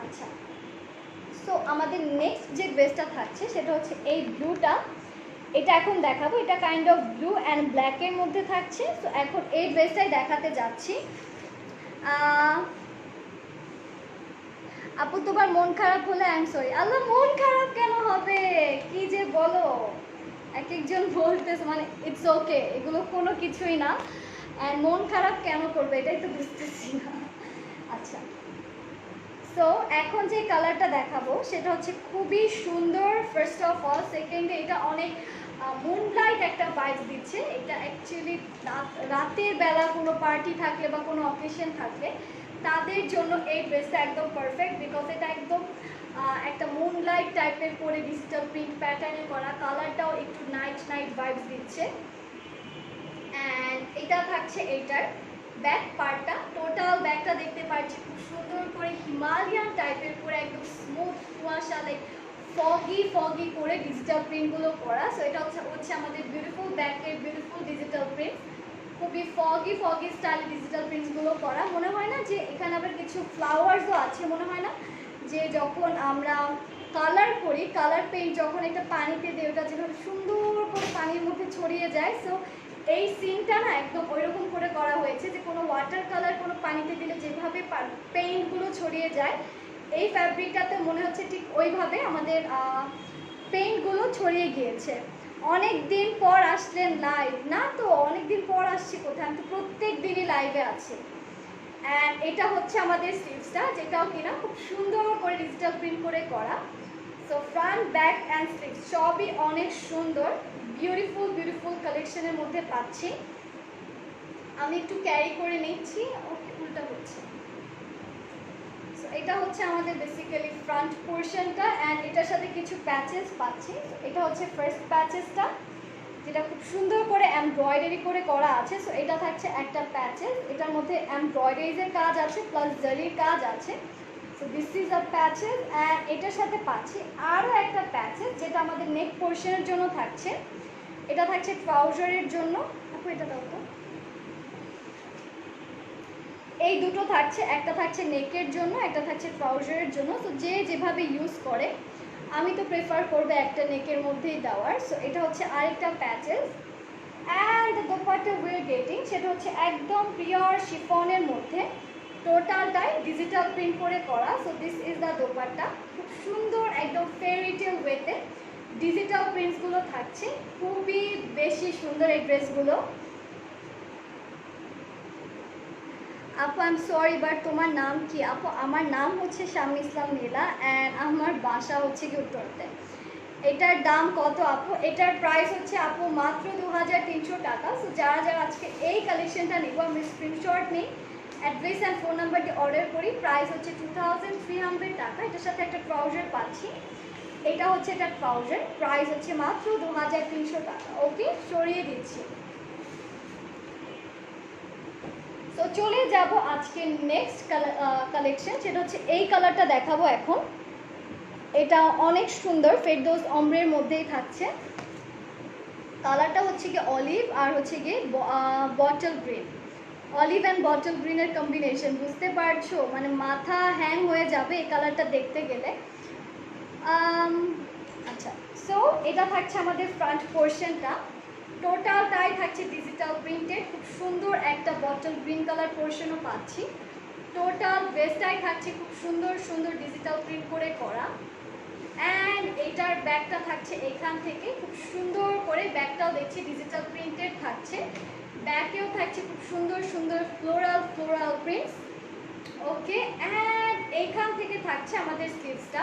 আচ্ছা, সো আমাদের নেক্সট যে ড্রেসটা থাকছে সেটা হচ্ছে এই ব্লুটা, এটা এখন দেখাবো। এটা কাইন্ড অফ ব্লু অ্যান্ড ব্ল্যাকের মধ্যে থাকছে। সো এখন এই ড্রেসটাই দেখাতে যাচ্ছি। আপু তোমার মন খারাপ হলে আই এম সরি। আল্লাহ, মন খারাপ কেন হবে, কি যে বলো, এক একজন বলতেছে, মানে ইটস ওকে, এগুলো কোনো কিছুই না। অ্যান্ড মন খারাপ কেন করবে এটাই তো বুঝতেছি না। আচ্ছা, সো এখন যে কালারটা দেখাবো সেটা হচ্ছে খুবই সুন্দর। ফার্স্ট অফ অল, সেকেন্ডে এটা অনেক মুনলাইট একটা ভাইব দিচ্ছে। এটা অ্যাকচুয়ালি রাতের বেলা কোনো পার্টি থাকলে বা কোনো অকেশন থাকলে তাদের জন্য এই ড্রেসটা একদম পারফেক্ট, বিকজ এটা একদম একটা মুনলাইট টাইপের করে ডিজিটাল প্রিন্ট প্যাটার্নে করা। কালারটাও একটু নাইট ভাইবস দিচ্ছে। অ্যান্ড এটা থাকছে এইটার ব্যাক পার্টটা, টোটাল ব্যাকটা দেখতে পাচ্ছি খুব সুন্দর করে হিমালয়ান টাইপের করে একদম স্মুথ কুয়াশা, লাইক ফগি করে ডিজিটাল প্রিন্টগুলো করা। সো এটা হচ্ছে আমাদের বিউটিফুল ব্যাকের বিউটিফুল ডিজিটাল প্রিন্ট, খুবই ফগি স্টাইল ডিজিটাল প্রিন্টসগুলো করা। মনে হয় না যে এখানে আবার কিছু ফ্লাওয়ার্সও আছে, মনে হয় না যে যখন আমরা কালার করি, কালার পেইন্ট যখন একটা পানিতে দিই, ওটা যেভাবে সুন্দর করে পানির মধ্যে ছড়িয়ে যায়। সো এই সিনটা না একদম ওইরকম করে করা হয়েছে, যে কোনো ওয়াটার কালার কোনো পানিতে দিলে যেভাবে পেইন্টগুলো ছড়িয়ে যায়, এই ফ্যাব্রিকটাতে মনে হচ্ছে ঠিক ওইভাবে আমাদের পেইন্টগুলো ছড়িয়ে গিয়েছে। অনেক দিন পর আসলেন লাইভ? না তো, অনেক দিন পর আসছি কোথায়, আমি তো প্রত্যেক দিনই লাইভে আছি। অ্যান্ড এটা হচ্ছে আমাদের স্লিভসটা, যেটাও কিনা খুব সুন্দর করে ডিজিটাল প্রিন্ট করে করা। So front, back and sleeves সবই অনেক সুন্দর, বিউটিফুল কালেকশনের মধ্যে পাচ্ছি। আমি একটু ক্যারি করে নিচ্ছি, ওকে, উল্টা হচ্ছে। সো এটা হচ্ছে আমাদের বেসিক্যালি ফ্রন্ট পোর্শনটা, অ্যান্ড এটার সাথে কিছু প্যাচেস পাচ্ছি। এটা হচ্ছে ফার্স্ট প্যাচেসটা, যেটা খুব সুন্দর করে এমব্রয়ডারি করে করা আছে। সো এটা থাকছে একটা প্যাচেস, এটার মধ্যে এমব্রয়ডারিজের কাজ আছে প্লাস জারির কাজ আছে। So this is a patches, and এটার সাথে পাচ্ছি আরও একটা প্যাচেস, যেটা আমাদের নেক পোর্শনের জন্য থাকছে। এটা থাকছে ট্রাউজারের জন্য। আপু এটা দাও তো। এই দুটো থাকছে, একটা থাকছে নেকের জন্য, একটা থাকছে ট্রাউজারের জন্য। তো যে যেভাবে ইউজ করে, আমি তো প্রেফার করবো একটা নেকের মধ্যেই দেওয়ার। সো এটা হচ্ছে আরেকটা patches. And the dupatta we are getting, সেটা হচ্ছে একদম পিওর শিফনের মধ্যে, টোটালটাই ডিজিটাল প্রিন্ট করে করা। So this is the dupatta, খুব সুন্দর একদম ফেয়ারিটেল ওয়েতে ডিজিটাল প্রিন্টসগুলো থাকছে, খুবই বেশি সুন্দর এই ড্রেসগুলো। আপু আই এম সরি, বাট তোমার নাম কি? আপু আমার নাম হচ্ছে শাম্মী ইসলাম নীলা, অ্যান্ড আমার বাসা হচ্ছে কি উত্তরতে। এটার দাম কত আপু? এটার প্রাইস হচ্ছে আপু মাত্র 2300 টাকা। সো যারা যারা আজকে এই কালেকশনটা নিব, আমি স্ক্রিনশট নিই, অ্যাড্রেস অ্যান্ড ফোন নাম্বার দিয়ে অর্ডার করি। প্রাইস হচ্ছে 2300 টাকা। এটার সাথে একটা ট্রাউজার পাচ্ছি, এটা হচ্ছে একটা ট্রাউজার, প্রাইস হচ্ছে মাত্র 2300 টাকা। ওকে, সরিয়ে দিচ্ছি। তো চলে যাব আজকে নেক্সট কালেকশন, সেটা হচ্ছে এই কালারটা দেখাবো এখন। এটা অনেক সুন্দর, ফেরদৌস অম্রের মধ্যেই থাকছে। কালারটা হচ্ছে গিয়ে অলিভ আর হচ্ছে গিয়ে bottle green, olive and bottle গ্রিনের কম্বিনেশন, বুঝতে পারছো? মানে মাথা হ্যাং হয়ে যাবে এই কালারটা দেখতে গেলে। আচ্ছা, সো এটা থাকছে আমাদের ফ্রন্ট পোর্শনটা, টোটালটাই থাকছে ডিজিটাল প্রিন্টেড, খুব সুন্দর একটা বটল গ্রিন কালার পোর্শনও পাচ্ছি। টোটাল ড্রেসটাই থাকছে খুব সুন্দর সুন্দর ডিজিটাল প্রিন্ট করে করা। অ্যান্ড এটার ব্যাগটা থাকছে এখান থেকে, খুব সুন্দর করে ব্যাগটাও দেখছি ডিজিটাল প্রিন্টেড থাকছে, ব্যাকেও থাকছে খুব সুন্দর সুন্দর floral floral prints. Okay, and এইখান থেকে থাকছে আমাদের স্লিভসটা,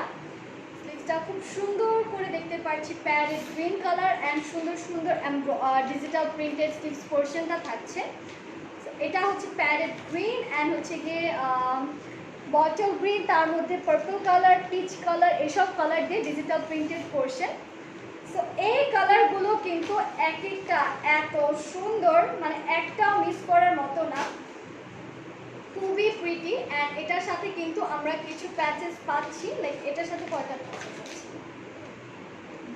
স্লিভসটা খুব সুন্দর করে দেখতে পাচ্ছি প্যারেট গ্রিন কালার অ্যান্ড সুন্দর সুন্দর ডিজিটাল প্রিন্টেড স্লিভস পোর্শনটা থাকছে। এটা হচ্ছে প্যারেট গ্রিন অ্যান্ড হচ্ছে গিয়ে বটল গ্রিন, তার মধ্যে পার্পল কালার, পিচ কালার, এসব কালার দিয়ে ডিজিটাল প্রিন্টেড পোর্শন। সো এই কালারগুলো কিন্তু এক একটা এত সুন্দর, মানে একটাও মিস করার মতো না, খুবই প্রিটি। অ্যান্ড এটার সাথে কিন্তু আমরা কিছু প্যাচেস পাচ্ছি, লাইক এটার সাথে কয়টা প্যাচেস আছে,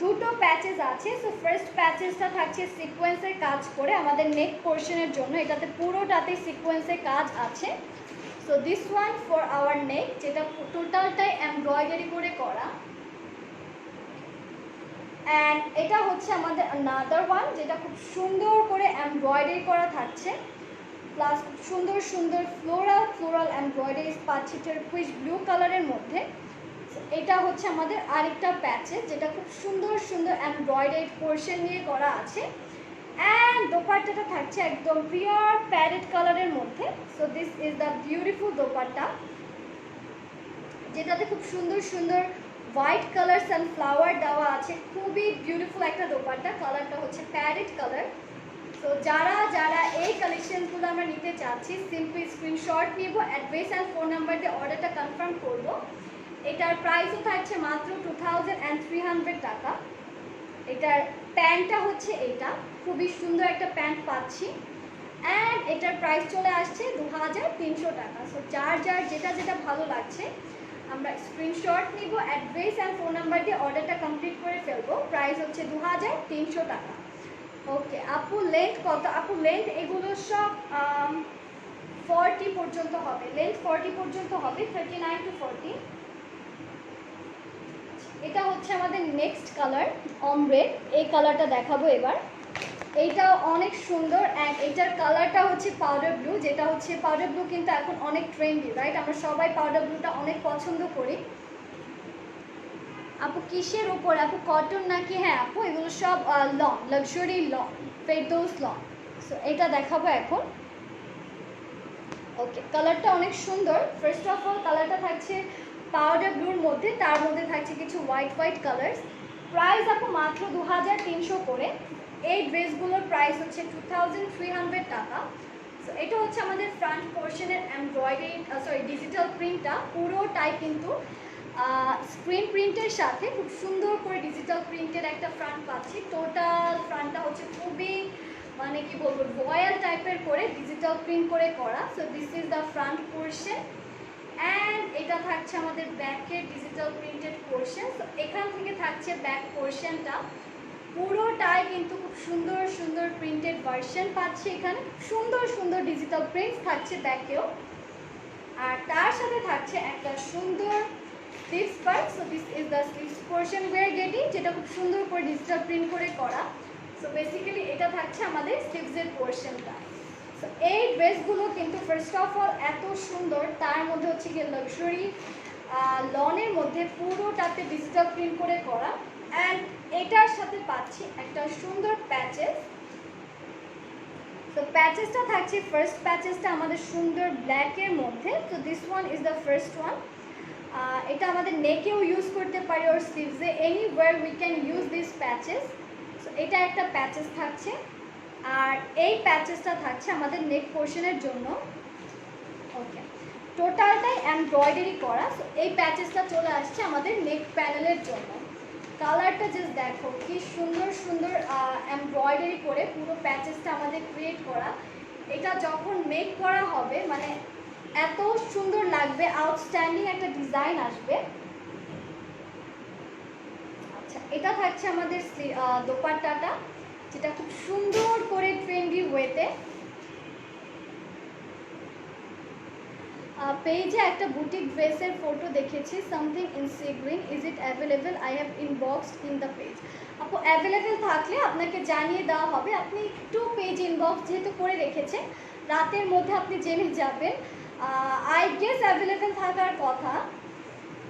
দুটো প্যাচেস আছে। সো ফার্স্ট প্যাচেসটা থাকছে সিকোয়েন্সের কাজ করে আমাদের নেক পোর্শনের জন্য, এটাতে পুরোটাতে সিকোয়েন্সের কাজ আছে। So this one for our neck, যেটা টোটালটাই এমব্রয়ডারি করে করা। অ্যান্ড এটা হচ্ছে আমাদের আনাদার ওয়ান, যেটা খুব সুন্দর করে এমব্রয়ডারি করা থাকছে, প্লাস খুব সুন্দর সুন্দর ফ্লোরাল ফ্লোরাল এমব্রয়ডারি পাচ্ছি টার্কুইশ ব্লু কালারের মধ্যে। এটা হচ্ছে আমাদের আরেকটা প্যাচেস, যেটা খুব সুন্দর সুন্দর এমব্রয়ডারি পোর্শন নিয়ে করা আছে। অ্যান্ড দোপাট্টাটা থাকছে একদম পিওর প্যারেট কালারের মধ্যে। So this is the beautiful dupatta, যেটাতে খুব সুন্দর সুন্দর হোয়াইট কালার সানফ্লাওয়ার দেওয়া আছে, খুবই বিউটিফুল একটা দোপাট্টা। কালারটা হচ্ছে প্যারেট কালার। তো যারা যারা এই কালেকশনগুলো আমরা নিতে চাচ্ছি, সিম্পলি স্ক্রিনশট নিব, অ্যাড্রেস অ্যান্ড ফোন নাম্বার দিয়ে অর্ডারটা কনফার্ম করব। এটার প্রাইসও থাকছে মাত্র 2300 টাকা। এটার প্যান্টটা হচ্ছে এটা, খুবই সুন্দর একটা প্যান্ট পাচ্ছি, অ্যান্ড এটার প্রাইস চলে আসছে 2300 টাকা। সো যার যার যেটা যেটা ভালো লাগছে আমরা স্ক্রিনশট নিব, অ্যাড্রেস অ্যান্ড ফোন নাম্বার দিয়ে অর্ডারটা কমপ্লিট করে ফেলবো। প্রাইস হচ্ছে 2300 টাকা। ওকে আপু, লেন্থ কত? আপু লেন্থ এগুলো সব 40 পর্যন্ত হবে, লেন্থ 40 পর্যন্ত হবে, 39 to 40। এটা হচ্ছে আমাদের নেক্সট কালার অমব্রে, এই কালারটা দেখাবো এবার। এইটাও অনেক সুন্দর, অ্যান্ড এটার কালারটা হচ্ছে পাউডার ব্লু, যেটা হচ্ছে পাউডার ব্লু কিন্তু এখন অনেক ট্রেন্ডি, রাইট? আমরা সবাই পাউডার ব্লুটা অনেক পছন্দ করি। আপু কিসের উপর? আপু কটন নাকি? হ্যাঁ আপু, এগুলো সব long, luxury long, Ferdous long. So এটা দেখাবো এখন। ওকে, কালারটা অনেক সুন্দর। ফার্স্ট অফ অল কালারটা থাকছে পাউডার ব্লুর মধ্যে, তার মধ্যে থাকছে কিছু হোয়াইট হোয়াইট কালার্স। প্রাইস আপু মাত্র 2300 করে। এই ড্রেসগুলোর প্রাইস হচ্ছে 2300 টাকা। সো এটা হচ্ছে আমাদের ফ্রন্ট পোর্শনের এমব্রয়ডারি, সরি ডিজিটাল প্রিন্টটা, পুরোটাই কিন্তু স্ক্রিন প্রিন্টের সাথে খুব সুন্দর করে ডিজিটাল প্রিন্টের একটা ফ্রন্ট পাচ্ছি। টোটাল ফ্রন্টটা হচ্ছে খুবই, মানে কি বলবো, রয়্যাল টাইপের করে ডিজিটাল প্রিন্ট করে করা। So this is the front portion, and এটা থাকছে আমাদের ব্যাকের ডিজিটাল প্রিন্টেড পোর্শন। সো এখান থেকে থাকছে ব্যাক পোর্শনটা, পুরোটাই কিন্তু খুব সুন্দর সুন্দর প্রিন্টেড ভার্সন পাচ্ছি এখানে, সুন্দর সুন্দর ডিজিটাল প্রিন্টস থাকছে ব্যাকেও, আর তার সাথে থাকছে একটা সুন্দর sleeves part. So this is the sleeves portion we are getting, যেটা খুব সুন্দর করে ডিজিটাল প্রিন্ট করে করা। সো বেসিক্যালি এটা থাকছে আমাদের স্লিভসের পোর্শনটা। সো এই ড্রেসগুলো কিন্তু ফার্স্ট অফ অল এত সুন্দর, তার মধ্যে হচ্ছে গিয়ে লাক্সারি লনের মধ্যে পুরোটাতে ডিজিটাল প্রিন্ট করে করা, অ্যান্ড এটার সাথে পাচ্ছি একটা সুন্দর প্যাচেস। তো প্যাচেসটা থাকছে, ফার্স্ট প্যাচেসটা আমাদের সুন্দর ব্ল্যাকের মধ্যে। তো this one is the first one. এটা আমাদের নেকেও ইউজ করতে পারি, ওর স্লিভসে, anywhere we can use this patches. So এটা একটা প্যাচেস থাকছে, আর এই প্যাচেসটা থাকছে আমাদের নেক পোর্শনের জন্য। ওকে, টোটালটাই এমব্রয়ডারি করা। সো এই প্যাচেসটা চলে আসছে আমাদের নেক প্যানেলের জন্য। কালারটা জাস্ট দেখো কি সুন্দর সুন্দর এমব্রয়ডারি করে পুরো প্যাচেসটা আমাদের ক্রিয়েট করা। এটা যখন মেক করা হবে মানে এত সুন্দর লাগবে, আউটস্ট্যান্ডিং একটা ডিজাইন আসবে। আচ্ছা, এটা থাকছে আমাদের দোপাট্টাটা, যেটা খুব সুন্দর করে ট্রেন্ডি ওয়েতে। পেজে একটা বুটিক ড্রেসের ফটো দেখেছি, something in sea green, is it available? I have inboxed in the page. আপু অ্যাভেলেবেল থাকলে আপনাকে জানিয়ে দেওয়া হবে। আপনি একটু পেজ ইনবক্স যেহেতু করে রেখেছেন, রাতের মধ্যে আপনি জেনে যাবেন। আই গেস অ্যাভেলেবেল থাকার কথা।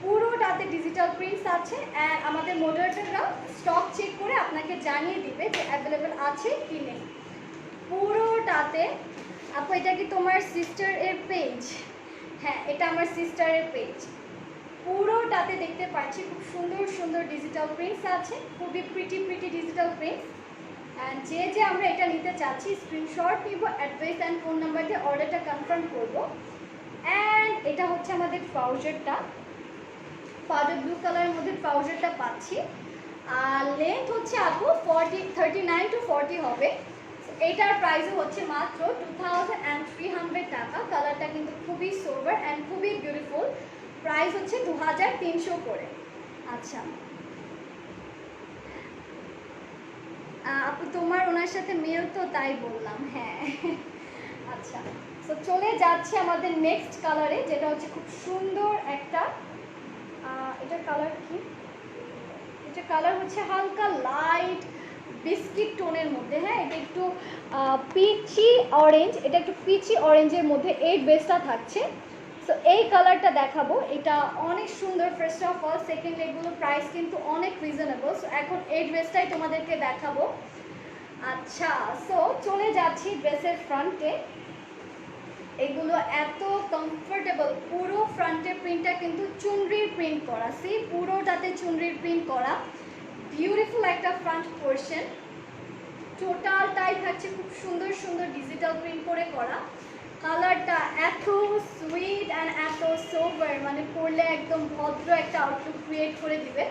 পুরোটাতে ডিজিটাল প্রিন্টস আছে, অ্যান্ড আমাদের মডারেটররা স্টক চেক করে আপনাকে জানিয়ে দিবে যে অ্যাভেলেবেল আছে কি নেই পুরোটাতে। আপু এটা কি তোমার সিস্টার এর পেজ? হ্যাঁ, এটা আমার সিস্টারের পেজ। পুরোটাতে দেখতে পাচ্ছি খুব সুন্দর সুন্দর ডিজিটাল প্রিন্টস আছে, খুবই প্রিটি ডিজিটাল প্রিন্টস। অ্যান্ড যে আমরা এটা নিতে চাচ্ছি স্ক্রিনশট নিব, অ্যাড্রেস অ্যান্ড ফোন নাম্বার দিয়ে অর্ডারটা কনফার্ম করব। অ্যান্ড এটা হচ্ছে আমাদের ট্রাউজারটা, পাউডার ব্লু কালারের মধ্যে ট্রাউজারটা পাচ্ছি। আর লেন্থ হচ্ছে আপু 39 to 40 হবে। এইটার প্রাইসও হচ্ছে মাত্র 2300 টাকা। কালারটা কিন্তু খুবই সোবার অ্যান্ড খুবই বিউটিফুল। প্রাইস হচ্ছে 2300 করে। আচ্ছা আপু তোমার ওনার সাথে মিল তো, তাই বললাম। হ্যাঁ আচ্ছা, তো চলে যাচ্ছে আমাদের নেক্সট কালারে, যেটা হচ্ছে খুব সুন্দর একটা, এটার কালার কি, এটা কালার হচ্ছে হালকা লাইট বিস্কিট টোনের মধ্যে। হ্যাঁ, এটা একটু পিচি অরেঞ্জ, এটা একটু পিচি অরেঞ্জের মধ্যে এই ড্রেসটা থাকছে। সো এই কালারটা দেখাবো, এটা অনেক সুন্দর। ফার্স্ট অফ অল, সেকেন্ড এগুলো প্রাইস কিন্তু অনেক রিজনেবল। সো এখন এই ড্রেসটাই তোমাদেরকে দেখাবো। আচ্ছা, সো চলে যাচ্ছি ড্রেসের ফ্রন্টে। এগুলো এত কমফোর্টেবল, পুরো ফ্রন্টের প্রিন্টটা কিন্তু চুনরির প্রিন্ট করা। সি, পুরোটাতে চুনরির প্রিন্ট করা, বিউটিফুল একটা ফ্রন্ট পোর্শন। টোটালটাই থাকছে খুব সুন্দর সুন্দর ডিজিটাল প্রিন্ট করে করা। কালারটা এত সুইট অ্যান্ড এত সোবার, মানে পরলে একদম ভদ্র একটা আউটলুক ক্রিয়েট করে দিবে।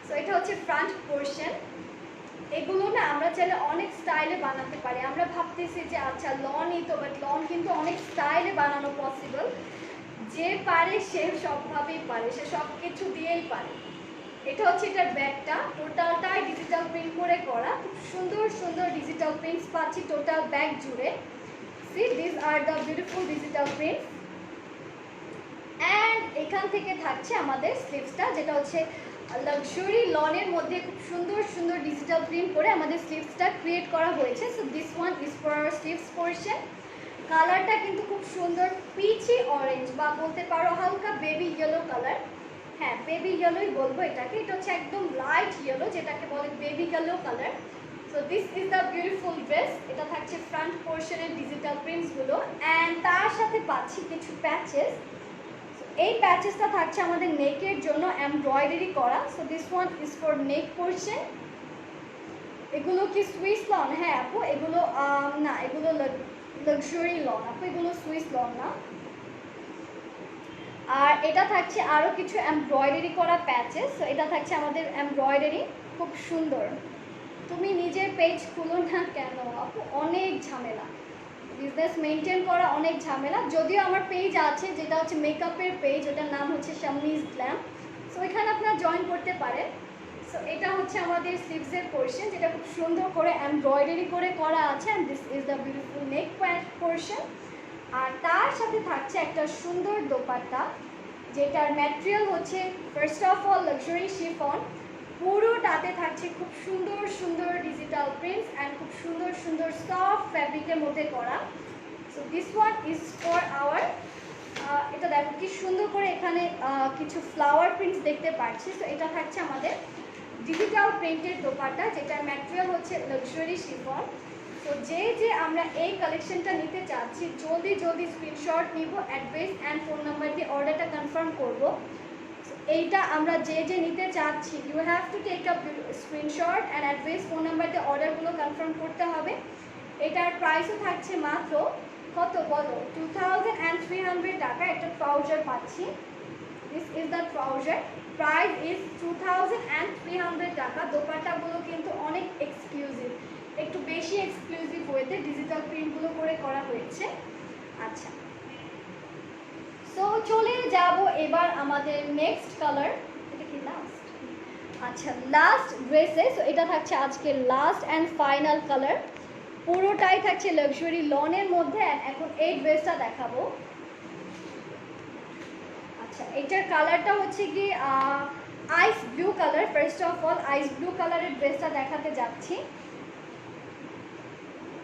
সো এটা হচ্ছে ফ্রন্ট পোর্শন। এগুলো না আমরা চাইলে অনেক স্টাইলে বানাতে পারি। আমরা ভাবতেছি যে আচ্ছা লনই তো, বাট লন কিন্তু অনেক স্টাইলে বানানো পসিবল। যে পারে সে সবভাবেই পারে, সে সব কিছু দিয়েই পারে। এটা হচ্ছে এটার ব্যাগটা, টোটালটাই ডিজিটাল প্রিন্ট করে করা। খুব সুন্দর সুন্দর ডিজিটাল প্রিন্টস পাচ্ছি টোটাল ব্যাগ জুড়ে। See, this are the beautiful digital prints. And এখান থেকে থাকছে আমাদের স্লিভসটা, যেটা হচ্ছে লাক্সারি লনের মধ্যে খুব সুন্দর সুন্দর ডিজিটাল প্রিন্ট করে আমাদের স্লিভসটা ক্রিয়েট করা হয়েছে। So this one is for our sleeves portion. কালারটা কিন্তু খুব সুন্দর পিচি অরেঞ্জ, বা বলতে পারো হালকা বেবি ইয়েলো কালার। হ্যাঁ, বেবি ইয়েলোই বলবো এটাকে। এটা হচ্ছে একদম লাইট ইয়েলো, যেটাকে বলে baby yellow colour. So this is the beautiful dress. এটা থাকছে ফ্রন্ট পোর্শনের ডিজিটাল প্রিন্টসগুলো, অ্যান্ড তার সাথে পাচ্ছি কিছু প্যাচেস। এই প্যাচেসটা থাকছে আমাদের নেকের জন্য এমব্রয়ডারি করা। So this one is for neck portion. এগুলো কি সুইস লন? হ্যাঁ আপু, এগুলো না, এগুলো লাক্সারি লন আপু, এগুলো সুইস লন না। আর এটা থাকছে আরও কিছু এমব্রয়ডারি করা প্যাচেস। এটা থাকছে আমাদের এমব্রয়ডারি, খুব সুন্দর। তুমি নিজের পেজ খুলো না কেন আপু? অনেক ঝামেলা, বিজনেস মেনটেন করা অনেক ঝামেলা। যদিও আমার পেজ আছে, যেটা হচ্ছে মেকআপের পেজ, ওটার নাম হচ্ছে শাম্মিজ গ্ল্যাম। সো এখানে আপনারা জয়েন করতে পারেন। সো এটা হচ্ছে আমাদের স্লিভসের পোর্শন, যেটা খুব সুন্দর করে এমব্রয়ডারি করে করা আছে। And this is the beautiful neck portion. আর তার সাথে থাকছে একটা সুন্দর দোপাট্টা, যেটার ম্যাটেরিয়াল হচ্ছে first of all luxury chiffon. পুরোটাতে থাকছে খুব সুন্দর সুন্দর ডিজিটাল প্রিন্টস অ্যান্ড খুব সুন্দর সুন্দর সফট ফ্যাব্রিকের মধ্যে করা। So this one is for our, এটা দেখো কি সুন্দর করে এখানে কিছু ফ্লাওয়ার প্রিন্টস দেখতে পাচ্ছি। সো এটা থাকছে আমাদের ডিজিটাল প্রিন্টের দোপাট্টা, যেটার ম্যাটেরিয়াল হচ্ছে লাক্সারি শিফন। তো যে আমরা এই কালেকশনটা নিতে চাচ্ছি, জলদি জলদি স্ক্রিনশট নিব, অ্যাড্রেস অ্যান্ড ফোন নাম্বার দিয়ে অর্ডারটা কনফার্ম করব। এইটা আমরা যে নিতে চাচ্ছি, you have to take a screenshot and address phone number দিয়ে অর্ডারগুলো কনফার্ম করতে হবে। এটার প্রাইসও থাকছে মাত্র কত বলো, 2300 টাকা। একটা ট্রাউজার পাচ্ছি, this is the trouser, price is 2300 টাকা। দোপাট্টাগুলো কিন্তু অনেক এক্সক্লুসিভ, একটু বেশি এক্সক্লুসিভ ওয়েতে ডিজিটাল প্রিন্টগুলো করে করা হয়েছে। আচ্ছা, সো চলে যাব এবার আমাদের নেক্সট কালার। এটা কি লাস্ট? আচ্ছা লাস্ট ড্রেসে, সো এটা থাকছে আজকে লাস্ট অ্যান্ড ফাইনাল কালার, পুরোটাই থাকছে লাক্সারি লনের মধ্যে। এখন এই ড্রেসটা দেখাবো। আচ্ছা এটার কালারটা হচ্ছে কি ice blue colour. First of all ice blue কালারের ড্রেসটা দেখাতে যাচ্ছি।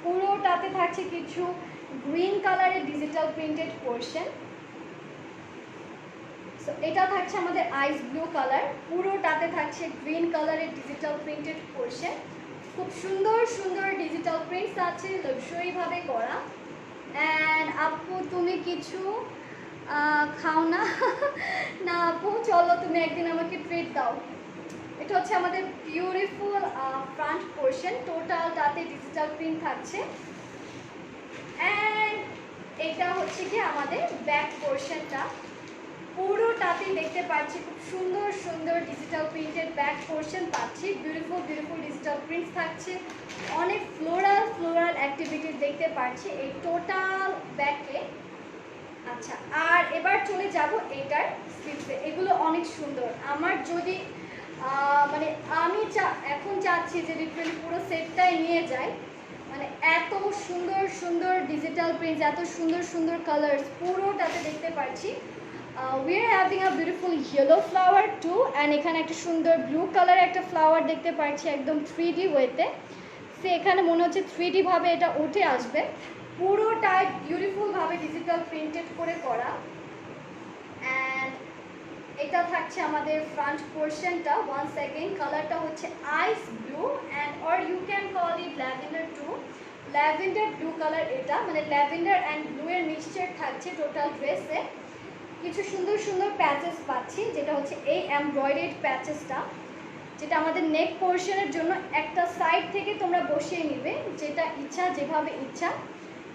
পুরোটাতে থাকছে কিছু গ্রিন কালারের ডিজিটাল প্রিন্টেড পোর্শন। সো এটা থাকছে আমাদের আইস ব্লু কালার, পুরোটাতে থাকছে গ্রিন কালারের ডিজিটাল প্রিন্টেড পোর্শন। খুব সুন্দর সুন্দর ডিজিটাল প্রিন্টস আছে, লাক্সারিভাবে করা। অ্যান্ড আপু তুমি কিছু খাও না? না আপু, চলো তুমি একদিন আমাকে ট্রিট দাও। এটা হচ্ছে আমাদের বিউটিফুল ফ্রন্ট পোর্শন, টোটালটাতে ডিজিটাল প্রিন্ট থাকছে। অ্যান্ড এটা হচ্ছে কি আমাদের ব্যাক পোর্শনটা, পুরোটাতে দেখতে পাচ্ছি খুব সুন্দর সুন্দর ডিজিটাল প্রিন্টেড ব্যাক পোর্শন পাচ্ছি। বিউটিফুল বিউটিফুল ডিজিটাল প্রিন্টস থাকছে, অনেক ফ্লোরাল ফ্লোরাল অ্যাক্টিভিটিস দেখতে পাচ্ছি এই টোটাল ব্যাকে। আচ্ছা আর এবার চলে যাব এটার স্লিভসে। এগুলো অনেক সুন্দর। আমার যদি মানে আমি এখন চাচ্ছি যে লিটারালি পুরো সেটটাই নিয়ে যাই। মানে এত সুন্দর সুন্দর ডিজিটাল প্রিন্টস, এত সুন্দর সুন্দর কালার্স পুরোটাতে দেখতে পাচ্ছি। we are having a beautiful yellow flower too, and এখানে একটা সুন্দর ব্লু কালার একটা ফ্লাওয়ার দেখতে পাচ্ছি একদম 3D ওয়েতে। সে এখানে মনে হচ্ছে 3D ভাবে এটা উঠে আসবে। পুরোটাই বিউটিফুল ভাবে ডিজিটাল প্রিন্টেড করে করা। অ্যান্ড এটা থাকছে আমাদের ফ্রন্ট পোর্শনটা। ওয়ান সেকেন্ড, কালারটা হচ্ছে ice blue and or you can call it lavender too. Lavender blue colour এটা, মানে ল্যাভেন্ডার অ্যান্ড ব্লু এর মিক্সচার থাকছে টোটাল ড্রেসে। কিছু সুন্দর সুন্দর প্যাচেস পাচ্ছি, যেটা হচ্ছে এই এমব্রয়ডারিড প্যাচেসটা, যেটা আমাদের নেক পোর্শনের জন্য একটা সাইড থেকে তোমরা বসিয়ে নিবে যেটা ইচ্ছা, যেভাবে ইচ্ছা।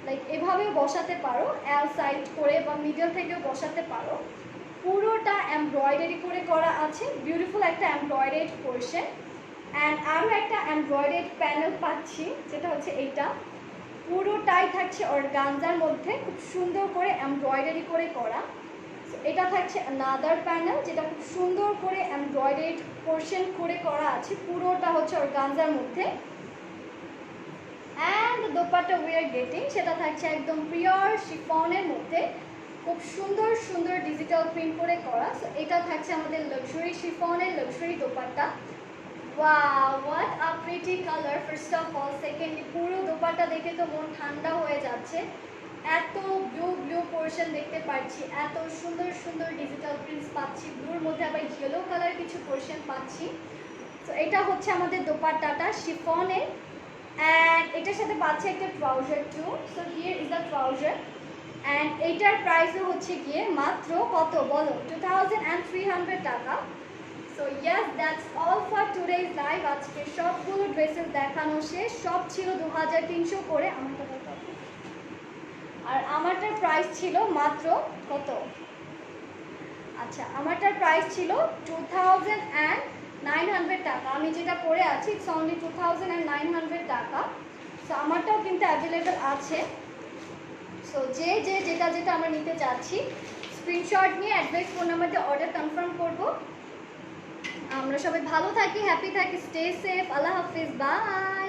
লাইক এভাবেও বসাতে পারো, এল সাইড করে বা মিডল থেকেও বসাতে পারো। পুরোটা এমব্রয়ডারি করে করা আছে, বিউটিফুল একটা এমব্রয়ডারিড পোর্শন। অ্যান্ড আরও একটা এমব্রয়ডারিড প্যানেল পাচ্ছি, যেটা হচ্ছে এইটা। পুরোটাই থাকছে অর্গানজার মধ্যে খুব সুন্দর করে এমব্রয়ডারি করে করা। এটা থাকছে আনাদার প্যানেল, যেটা খুব সুন্দর করে এমব্রয়ডারিড পোর্শন করে করা আছে, পুরোটা হচ্ছে অর্গানজার মধ্যে। And dupatta we are getting, সেটা থাকছে একদম পিওর শিফনের মধ্যে, খুব সুন্দর সুন্দর ডিজিটাল প্রিন্ট করে করা। সো এটা থাকছে আমাদের লাক্সারি শিফনের luxury dupatta. Wow, what a pretty colour first of all. Secondly পুরো দোপাট্টা দেখে তো মন ঠান্ডা হয়ে যাচ্ছে। এত ব্লু ব্লু পোর্শন দেখতে পাচ্ছি, এত সুন্দর সুন্দর ডিজিটাল প্রিন্টস পাচ্ছি, ব্লুর মধ্যে আবার ইয়েলো কালার কিছু পোর্শন পাচ্ছি। তো এটা হচ্ছে আমাদের দোপাট্টাটা শিফনে। অ্যান্ড এটার সাথে পাচ্ছি একটা trouser too. So here is the trouser. And এইটার প্রাইসও হচ্ছে গিয়ে মাত্র কত বলো, 2300 টাকা। So yes, that's all for today's live. আজকে সবগুলো ড্রেসেস দেখানো শেষ, সব ছিল 2300 করে। আর আমারটার প্রাইস ছিল মাত্র কত? আচ্ছা আমারটার প্রাইস ছিল 2900 টাকা। আমি যেটা পরে আছি ইটস অনলি 2900 টাকা। সো আমারটাও কিন্তু অ্যাভেলেবেল আছে। সো যে যেটা যেটা আমরা নিতে চাচ্ছি স্ক্রিনশট নিয়ে অ্যাড্রেস ফোন নাম্বার দিয়ে অর্ডার কনফার্ম করব। আমরা সবাই ভালো থাকি, হ্যাপি থাকি, স্টে সেফ। আল্লাহ হাফিজ, বাই।